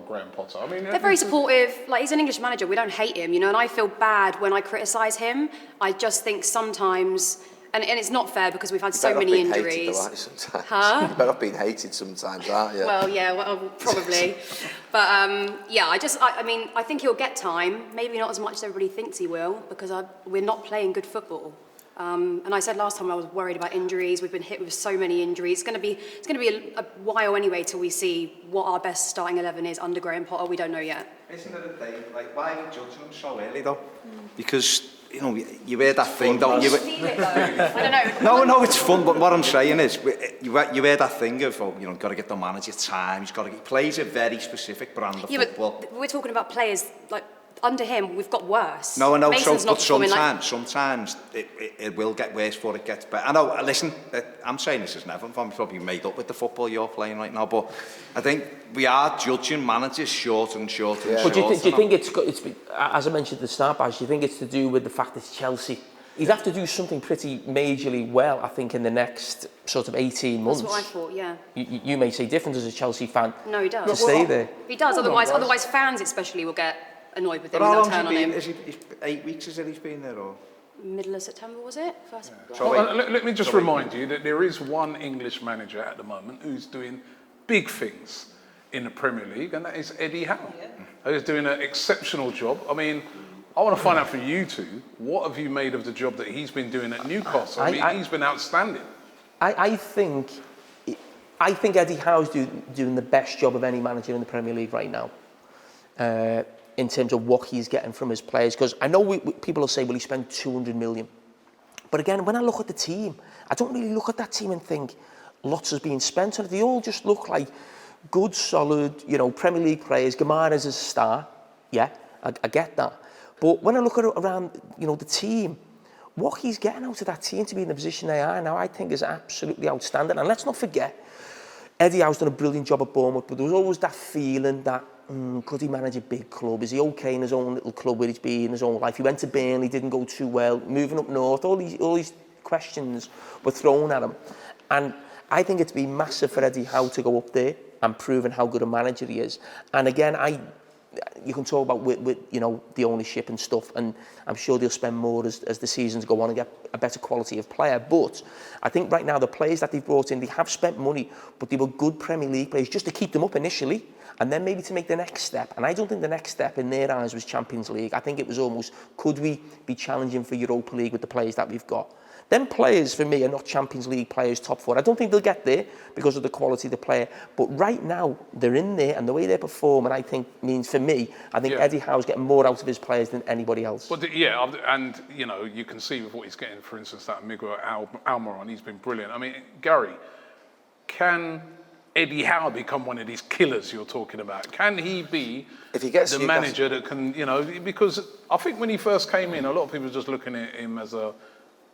Graham Potter? I mean, they're very supportive. Like, he's an English manager. We don't hate him, you know, and I feel bad when I criticise him. I just think sometimes, and it's not fair because we've had so many injuries. Huh? You're better off being hated sometimes, aren't you? Well, probably. But I think he'll get time. Maybe not as much as everybody thinks he will, because we're not playing good football. And I said last time I was worried about injuries. We've been hit with so many injuries. It's going to be a while anyway till we see what our best starting 11 is under Graham Potter. We don't know yet. Isn't it a thing? Like, why are we judging them so early though? Because you hear that thing, don't you? I don't know. No, it's fun. But what I'm saying is, you hear that thing of, got to get the manager time. He plays a very specific brand of football. But we're talking about players like. Under him, we've got worse. No, I know, but sometimes it will get worse before it gets better. I know, listen, I'm saying this as Neville, I'm probably made up with the football you're playing right now, but I think we are judging managers shorter and shorter and shorter. But do you think it's as I mentioned at the start, Baz, do you think it's to do with the fact it's Chelsea? He'd have to do something pretty majorly well, I think, in the next sort of 18 months. That's what I thought, yeah. You may say different as a Chelsea fan. No, he does. To stay there. He does, otherwise fans especially will get annoyed with him and they'll turn on him. Is he 8 weeks is it he's been there, or? Middle of September, was it? Let me just remind you that there is one English manager at the moment who's doing big things in the Premier League, and that is Eddie Howe. Who's doing an exceptional job. I mean, I want to find out from you two, what have you made of the job that he's been doing at Newcastle? He's been outstanding. I think Eddie Howe's doing the best job of any manager in the Premier League right now. In terms of what he's getting from his players, because I know people will say, well, he spent 200 million. But again, when I look at the team, I don't really look at that team and think lots has been spent on it. They all just look like good, solid, Premier League players. Gamara's is a star, yeah, I get that. But when I look at around, the team, what he's getting out of that team to be in the position they are now, I think is absolutely outstanding. And let's not forget, Eddie Howe's done a brilliant job at Bournemouth, but there was always that feeling that, could he manage a big club? Is he okay in his own little club where he's been in his own life? He went to Burnley, didn't go too well. Moving up north, all these questions were thrown at him. And I think it's been massive for Eddie Howe to go up there and proving how good a manager he is. And again, you can talk about with the ownership and stuff, and I'm sure they'll spend more as the seasons go on and get a better quality of player. But I think right now the players that they've brought in, they have spent money, but they were good Premier League players just to keep them up initially, and then maybe to make the next step. And I don't think the next step in their eyes was Champions League. I think it was almost, could we be challenging for Europa League with the players that we've got? Them players, for me, are not Champions League players, top four. I don't think they'll get there because of the quality of the player. But right now, they're in there, and the way they perform, and I think means, for me, I think Eddie Howe's getting more out of his players than anybody else. But and you can see with what he's getting, for instance, that Miguel Almiron, he's been brilliant. I mean, Gary, can Eddie Howe become one of these killers you're talking about? Can he be the manager that can, because I think when he first came in, a lot of people were just looking at him as a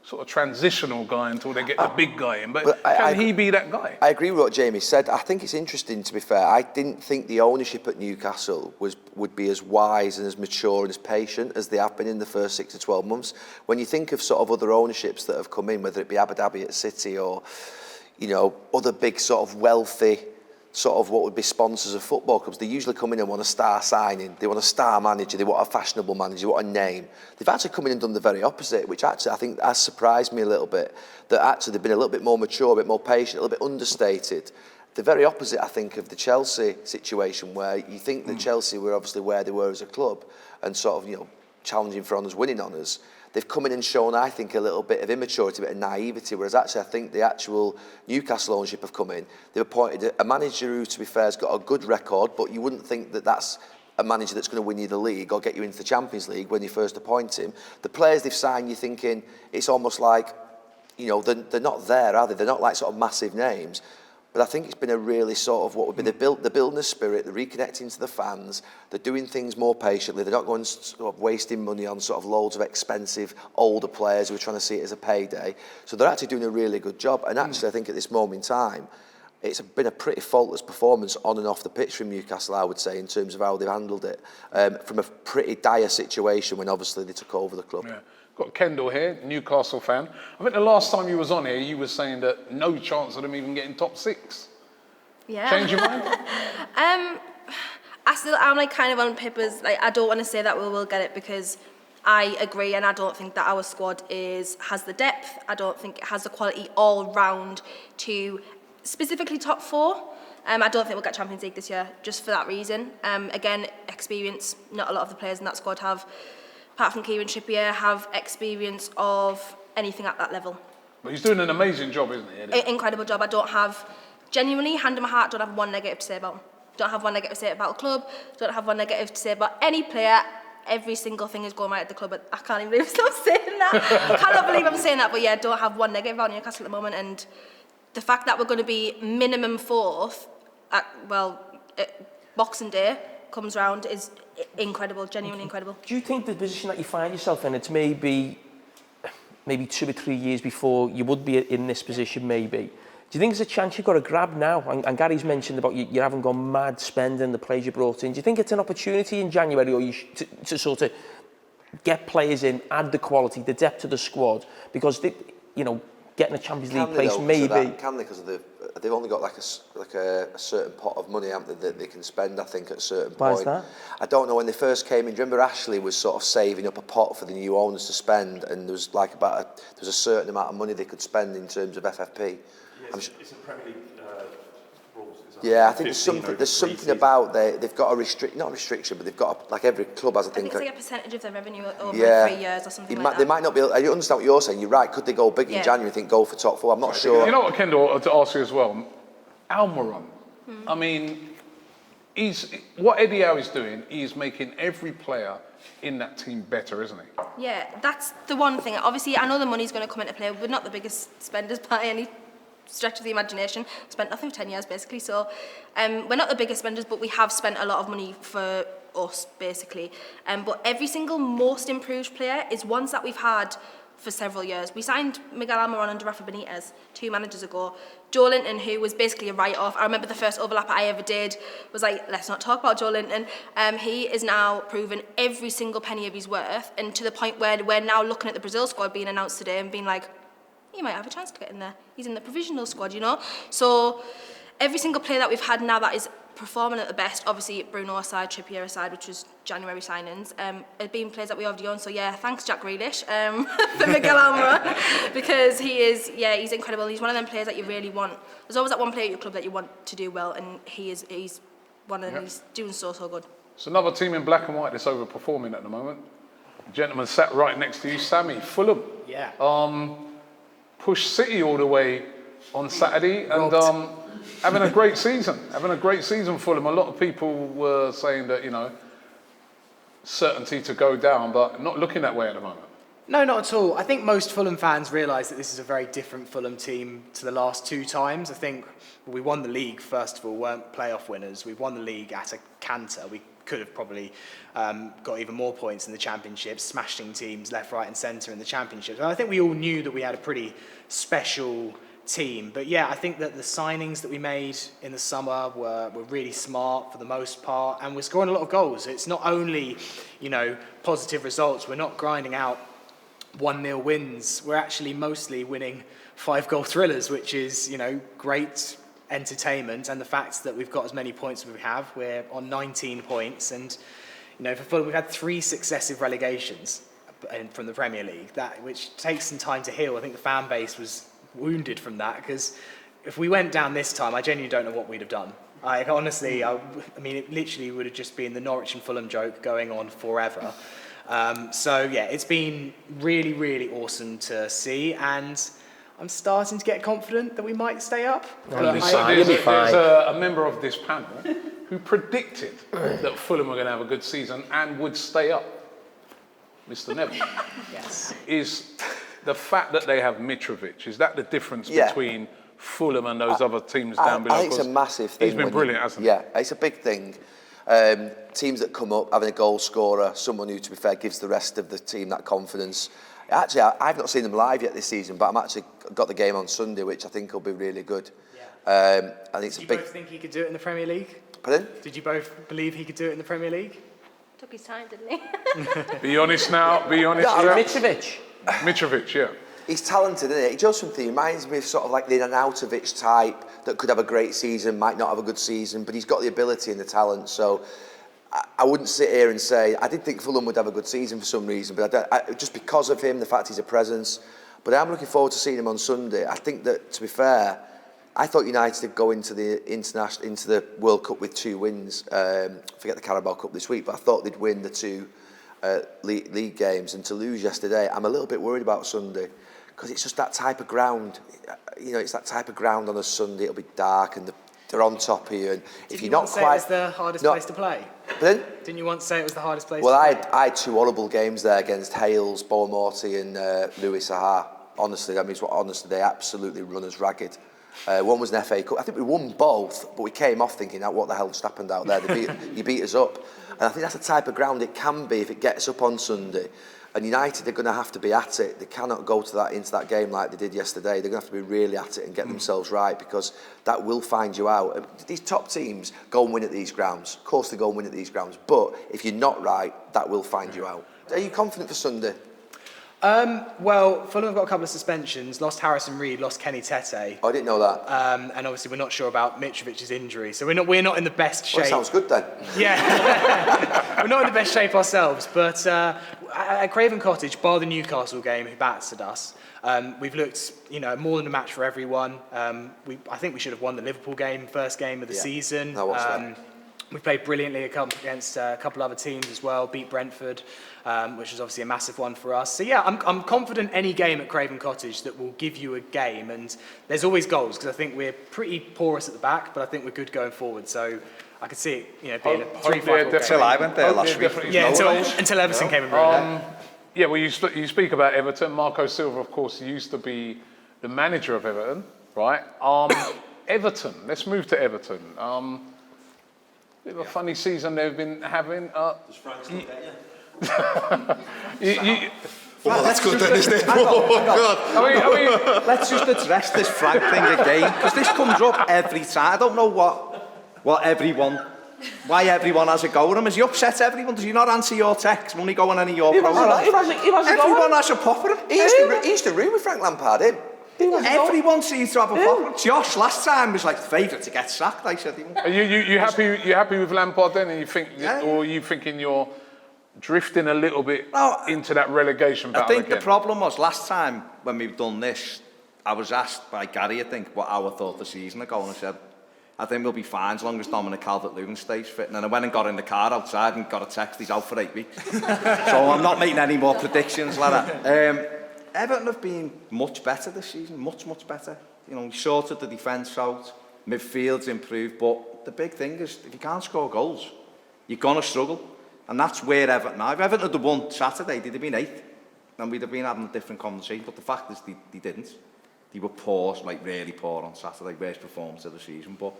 sort of transitional guy until they get the big guy in. But can he be that guy? I agree with what Jamie said. I think it's interesting, to be fair. I didn't think the ownership at Newcastle would be as wise and as mature and as patient as they have been in the first 6 to 12 months. When you think of sort of other ownerships that have come in, whether it be Abu Dhabi at City or you know, other big sort of wealthy sort of what would be sponsors of football clubs, they usually come in and want a star signing, they want a star manager, they want a fashionable manager, they want a name. They've actually come in and done the very opposite, which actually I think has surprised me a little bit, that actually they've been a little bit more mature, a bit more patient, a little bit understated. The very opposite, I think, of the Chelsea situation, where you think that Chelsea were obviously where they were as a club and sort of, you know, challenging for honours, winning honours. They've come in and shown, I think, a little bit of immaturity, a bit of naivety, whereas actually I think the actual Newcastle ownership have come in. They've appointed a manager who, to be fair, has got a good record, but you wouldn't think that that's a manager that's going to win you the league or get you into the Champions League when you first appoint him. The players they've signed, you're thinking, it's almost like, you know, they're not there, are they? They're not like sort of massive names. But I think it's been a really sort of what would be the building a spirit, the reconnecting to the fans, they're doing things more patiently, they're not going sort of wasting money on sort of loads of expensive older players who are trying to see it as a payday. So they're actually doing a really good job. And actually I think at this moment in time, it's been a pretty faultless performance on and off the pitch from Newcastle, I would say, in terms of how they've handled it. From a pretty dire situation when obviously they took over the club. Yeah. Got Kendall here, Newcastle fan. I think the last time you was on here, you were saying that no chance of them even getting top 6. Yeah. Change your mind? I'm like kind of on Pippa's, like I don't want to say that we will get it because I agree, and I don't think that our squad has the depth. I don't think it has the quality all round to specifically top 4. I don't think we'll get Champions League this year just for that reason. Again, experience. Not a lot of the players in that squad have, apart from Kieran Trippier, have experience of anything at that level. But he's doing an amazing job, isn't he? Incredible job. I don't have, genuinely, hand on my heart, don't have one negative to say about him. Don't have one negative to say about the club. Don't have one negative to say about any player. Every single thing is going right at the club. I can't even believe I'm saying that. I cannot believe I'm saying that. But yeah, don't have one negative about Newcastle at the moment. And the fact that we're going to be minimum 4th at, Boxing Day comes round is incredible, genuinely incredible. Do you think the position that you find yourself in, it's maybe 2 or 3 years before you would be in this position, maybe? Do you think there's a chance you've got to grab now? And Gary's mentioned about you haven't gone mad spending the players you brought in. Do you think it's an opportunity in January or to sort of get players in, add the quality, the depth to the squad? Because, getting a Champions League place maybe... Can they? Because they've only got like a certain pot of money, haven't they, that they can spend, I think, at a certain point. Why is that? I don't know, when they first came in, do you remember Ashley was sort of saving up a pot for the new owners to spend, and there was like there was a certain amount of money they could spend in terms of FFP. Yes, it's a Premier League rules. Yeah, I think there's something about they've got not a restriction, but they've got like every club has, I think. It's like a percentage of their revenue over 3 years or something like that. They might not be. I understand what you're saying. You're right. Could they go big in January? Think go for top 4. I'm not sure. You know what, Kendall, to ask you as well. Almiron. I mean, what Eddie Howe is doing. He's making every player in that team better, isn't he? Yeah, that's the one thing. Obviously, I know the money's going to come into play. We're not the biggest spenders by any stretch of the imagination. Spent nothing for 10 years basically, so we're not the biggest spenders, but we have spent a lot of money for us basically. But every single most improved player is ones that we've had for several years. We signed Miguel Almiron under Rafa Benitez 2 managers ago. Joe Linton, who was basically a write-off. I remember the first overlap I ever did was like, let's not talk about Joe Linton. He is now proven every single penny of his worth, and to the point where we're now looking at the Brazil squad being announced today and being like, he might have a chance to get in there. He's in the provisional squad, So every single player that we've had now that is performing at the best, obviously Bruno aside, Trippier aside, which was January signings, have been players that we already own. So yeah, thanks Jack Grealish for Miguel Almiron, because he's incredible. He's one of them players that you really want. There's always that one player at your club that you want to do well, and he's one of them. He's doing so good. It's another team in black and white that's overperforming at the moment. The gentleman sat right next to you, Sammy, Fulham. Yeah. Pushed City all the way on Saturday and having a great season. Fulham. A lot of people were saying that, certainty to go down, but not looking that way at the moment. No, not at all. I think most Fulham fans realise that this is a very different Fulham team to the last 2 times. I think we won the league, first of all, weren't playoff winners. We've won the league at a canter. We could have probably got even more points in the Championship, smashing teams left, right and centre in the Championship. And I think we all knew that we had a pretty special team. But yeah, I think that the signings that we made in the summer were really smart for the most part, and we're scoring a lot of goals. It's not only, positive results. We're not grinding out 1-0 wins. We're actually mostly winning 5-goal thrillers, which is, great entertainment. And the fact that we've got as many points as we have, we're on 19 points. And, for Fulham, we've had 3 successive relegations from the Premier League, which takes some time to heal. I think the fan base was wounded from that, because if we went down this time, I genuinely don't know what we'd have done. Honestly, it literally would have just been the Norwich and Fulham joke going on forever. It's been really, really awesome to see, and I'm starting to get confident that we might stay up. There's a member of this panel who predicted that Fulham were going to have a good season and would stay up. Mr. Neville. Yes. Is the fact that they have Mitrovic, is that the difference between Fulham and those other teams down below? I think it's a massive thing. He's been brilliant, hasn't he? Yeah, it's a big thing. Teams that come up, having a goal scorer, someone who, to be fair, gives the rest of the team that confidence. Actually, I've not seen them live yet this season, but I'm actually got the game on Sunday, which I think will be really good. Yeah. I think it's Did a big. you both think he could do it in the Premier League? Pardon? Did you both believe he could do it in the Premier League? Took his time, didn't he? Be honest now. Be honest. Mitrovic, yeah. He's talented, isn't he? He does something. He reminds me of sort of like the Arnautovic type that could have a great season, might not have a good season, but he's got the ability and the talent. So I wouldn't sit here and say, I did think Fulham would have a good season for some reason, but just because of him, the fact he's a presence. But I'm looking forward to seeing him on Sunday. I think that, to be fair, I thought United would go into the World Cup with 2 wins. Forget the Carabao Cup this week, but I thought they'd win the 2 league games. And to lose yesterday, I'm a little bit worried about Sunday, because it's just that type of ground. It's that type of ground on a Sunday. It'll be dark and they're on top of you. And if you're not quite, it was the hardest place to play. Then? Didn't you once say it was the hardest place? Well, to play? I had 2 horrible games there against Hales, Boamorty, and Louis Saha. Honestly, they absolutely run us ragged. One was an FA Cup. I think we won both, but we came off thinking, what the hell just happened out there? You beat us up. And I think that's the type of ground it can be if it gets up on Sunday. And United are going to have to be at it. They cannot go into that game like they did yesterday. They're going to have to be really at it and get themselves right, because that will find you out. These top teams go and win at these grounds. Of course they go and win at these grounds. But if you're not right, that will find you out. Are you confident for Sunday? Well, Fulham have got a couple of suspensions. Lost Harrison Reed, lost Kenny Tete. I didn't know that. And obviously we're not sure about Mitrovic's injury, so we're not in the best shape. Well, sounds good then. Yeah, we're not in the best shape ourselves. But at Craven Cottage, bar the Newcastle game, who battered us, we've looked, more than a match for everyone. I think we should have won the Liverpool game, first game of the season. We played brilliantly against a couple other teams as well, beat Brentford, which was obviously a massive one for us. So yeah, I'm confident any game at Craven Cottage that will give you a game, and there's always goals, because I think we're pretty porous at the back, but I think we're good going forward. So I could see it, being a 3-5 game. Until I went there last week. Yeah, until Everton came and ruined it. Yeah, well, you speak about Everton. Marco Silva, of course, used to be the manager of Everton, right? Everton, let's move to Everton. Bit of a funny season they've been having. Does Frank still get Well, that's good then, isn't it? God. Let's just address this Frank thing again, because this comes up every time. I don't know why everyone has a go at him. Has he upset everyone? Does he not answer your texts? Will he go on any of your programs? Everyone has a pop at him. He used to room with Frank Lampard, him. Everyone seems to have a problem. Josh last time was like the favourite to get sacked. I said, Are you happy with Lampard then? And you think, or are you thinking you're drifting a little bit into that relegation battle? I think the problem was last time when we've done this, I was asked by Gary, I think, what our thought the season ago, and I said, I think we'll be fine as long as Dominic Calvert-Lewin stays fit. And then I went and got in the car outside and got a text, he's out for 8 weeks. So I'm not making any more predictions like that. Everton have been much better this season, much better. We sorted the defence out, midfield's improved, but the big thing is if you can't score goals, you're going to struggle. And that's where Everton are. If Everton had won Saturday, they'd have been 8th, and we'd have been having a different conversation. But the fact is they didn't. They were poor, like really poor on Saturday, worst performance of the season. But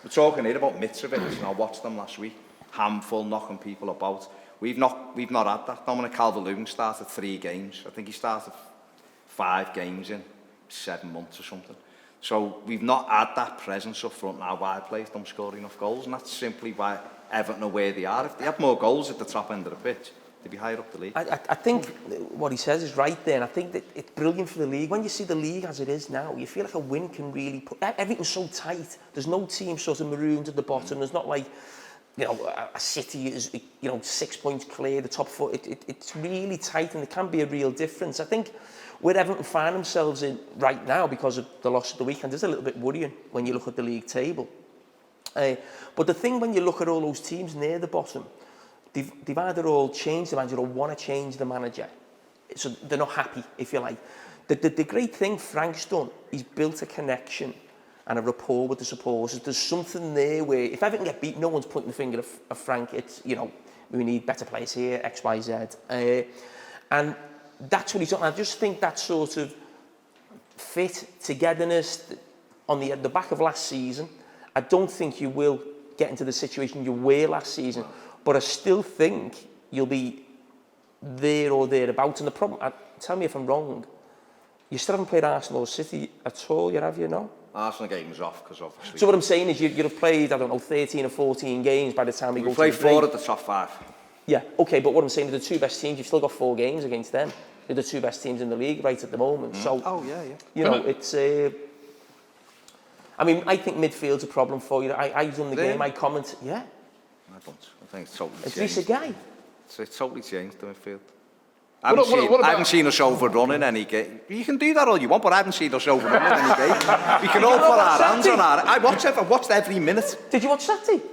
we're talking here about Mitrovic, I watched them last week, handful, knocking people about. We've not had that. Dominic Calvert-Lewin started 3 games. I think he started 5 games in 7 months or something. So we've not had that presence up front now. Why players don't score enough goals, and that's simply why Everton are where they are. If they had more goals at the top end of the pitch, They'd be higher up the league. I think what he says is right there, and I think that it's brilliant for the league. When you see the league as it is now, you feel like a win can really put... Everything's so tight. There's no team sort of marooned at the bottom. There's not like, you know, a City is, you know, 6 points clear, the top four. It's really tight, and it can be a real difference. I think where Everton find themselves in right now because of the loss of the weekend is a little bit worrying when you look at the league table. But the thing when you look at all those teams near the bottom, they've either all changed the manager or want to change the manager. So they're not happy, if you like. The great thing Frank's done, he's built a connection and a rapport with the supporters. There's something there where if Everton get beat, no one's pointing the finger at Frank. It's, you know, we need better players here, X, Y, Z. And that's what he's done. I just think that sort of fit, togetherness on the back of last season, I don't think you will get into the situation you were last season. But I still think you'll be there or thereabouts. And the problem, tell me if I'm wrong, you still haven't played Arsenal or City at all, have you, no? Arsenal game's off, because obviously... So what I'm saying is you'd have played, I don't know, 13 or 14 games by the time we go to the break. We played 4 at the top 5. Yeah, OK, but what I'm saying is the 2 best teams, you've still got 4 games against them. They're the 2 best teams in the league right at the moment. So, you know, it's... I mean, I think midfield's a problem for you. I done the game, I comment... Yeah. I don't. I think it's totally changed. It's a guy. It's totally changed the midfield. I haven't seen us overrun in any game. You can do that all you want, but I haven't seen us overrun in any game. We can all put our hands on our... I watched every minute. Did you watch Saturday?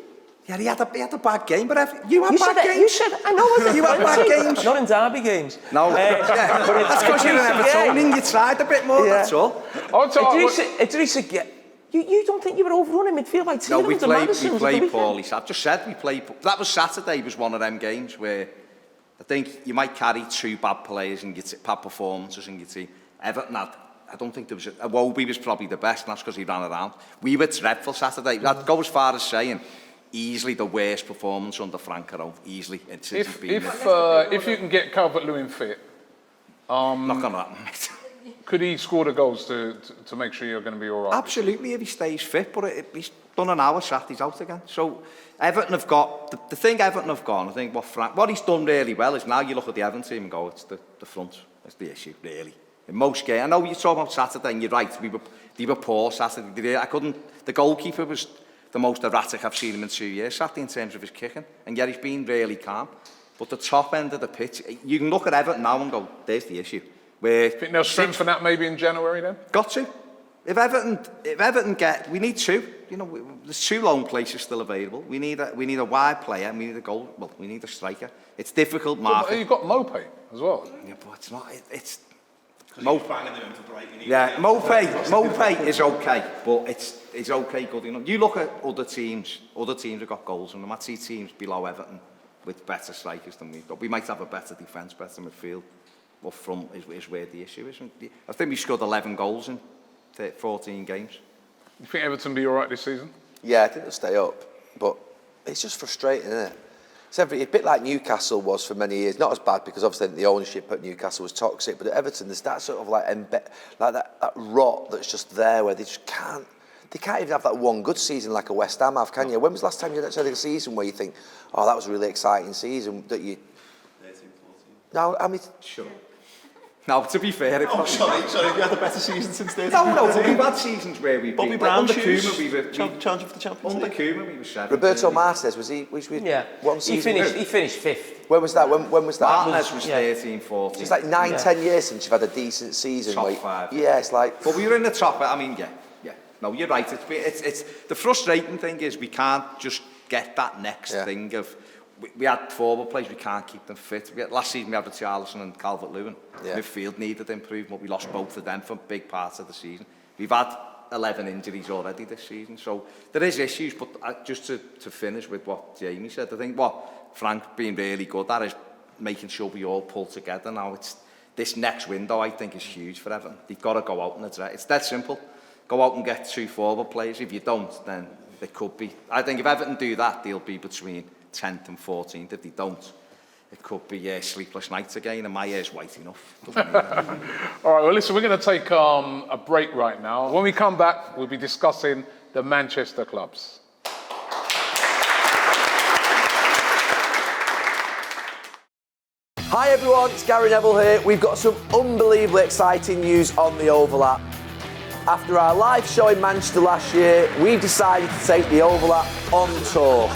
Yeah, he had a bad game, but you had bad games. You said, I know. You had bad games. Not in derby games. No, that's because you're an Evertonian. You tried a bit more, that's all. Idrissa, you don't think you were overrunning midfield by Tottenham? No, we played poorly. I've just said we played... That was Saturday, was one of them games where I think you might carry 2 bad players and get bad performances in your team. Everton had... I don't think there was... Wobie was probably the best, and that's because he ran around. We were dreadful Saturday. I'd go as far as saying easily the worst performance under Frank Carragher. Easily. If you can get Calvert-Lewin fit... not going to happen, mate. Could he score the goals to make sure you're going to be all right? Absolutely, if he stays fit, but he's done an hour, Saturday's out again. So Everton have got, the thing Everton have got, I think what he's done really well is now you look at the Everton team and go, it's the front, that's the issue, really. In most games, I know you talk about Saturday and you're right, they were poor Saturday. The goalkeeper was the most erratic I've seen him in 2 years, Saturday, in terms of his kicking, and yet he's been really calm. But the top end of the pitch, you can look at Everton now and go, there's the issue. Where think they'll strengthen that maybe in January then? Got to. If Everton get, we need 2. You know, there's 2 lone places still available. We need a wide player. And we need a goal. Well, we need a striker. It's difficult, Mark. You've got Mopé as well. Yeah, but it's not. It's. Mopé is okay, but it's okay, good enough. You look at other teams have got goals, and there might see teams below Everton with better strikers than we've got. We might have a better defence, better midfield. Up front is where the issue is. I think we scored 11 goals in 14 games. You think Everton will be all right this season? Yeah, I think they'll stay up. But it's just frustrating, isn't it? It's a bit like Newcastle was for many years. Not as bad because obviously the ownership at Newcastle was toxic. But at Everton, there's that sort of like that rot that's just there where they just can't. They can't even have that one good season like a West Ham have, can you? When was the last time you had a season where you think, oh, that was a really exciting season that you... 13, 14. No, I mean... Sure. No, to be fair... Sorry, you had a better season since 13. No, but we've had seasons where we've Bobby Brown under shoes, Koeman, we were challenging for the Champions League. Under Koeman, we were 7. Roberto Martinez, was he one season? He finished 5th. When was that? When was that? Martinez was 13, 14. It's like 9-10 years since you've had a decent season. Top 5. Yeah, it's like... But we were in the top, I mean, yeah. No, you're right. It's the frustrating thing is we can't just get that next thing of... We had forward players, we can't keep them fit. Last season we had Richarlison and Calvert-Lewin. Midfield needed improvement. We lost both of them for big parts of the season. We've had 11 injuries already this season. So there is issues, but just to finish with what Jamie said, I think what Frank being really good at is making sure we all pull together now. It's this next window, I think, is huge for Everton. They've got to go out and it's that simple. Go out and get 2 forward players. If you don't, then it could be... I think if Everton do that, they'll be between 10th and 14th. If they don't, it could be sleepless nights again, and my ear's white enough. All right, well, listen, we're going to take a break right now. When we come back, we'll be discussing the Manchester clubs. Hi everyone, it's Gary Neville here. We've got some unbelievably exciting news on the Overlap. After our live show in Manchester last year, we've decided to take the Overlap on tour.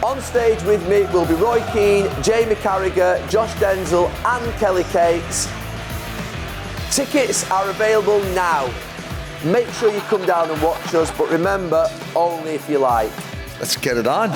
On stage with me will be Roy Keane, Jamie Carragher, Josh Denzel and Kelly Cates. Tickets are available now. Make sure you come down and watch us, but remember, only if you like. Let's get it on.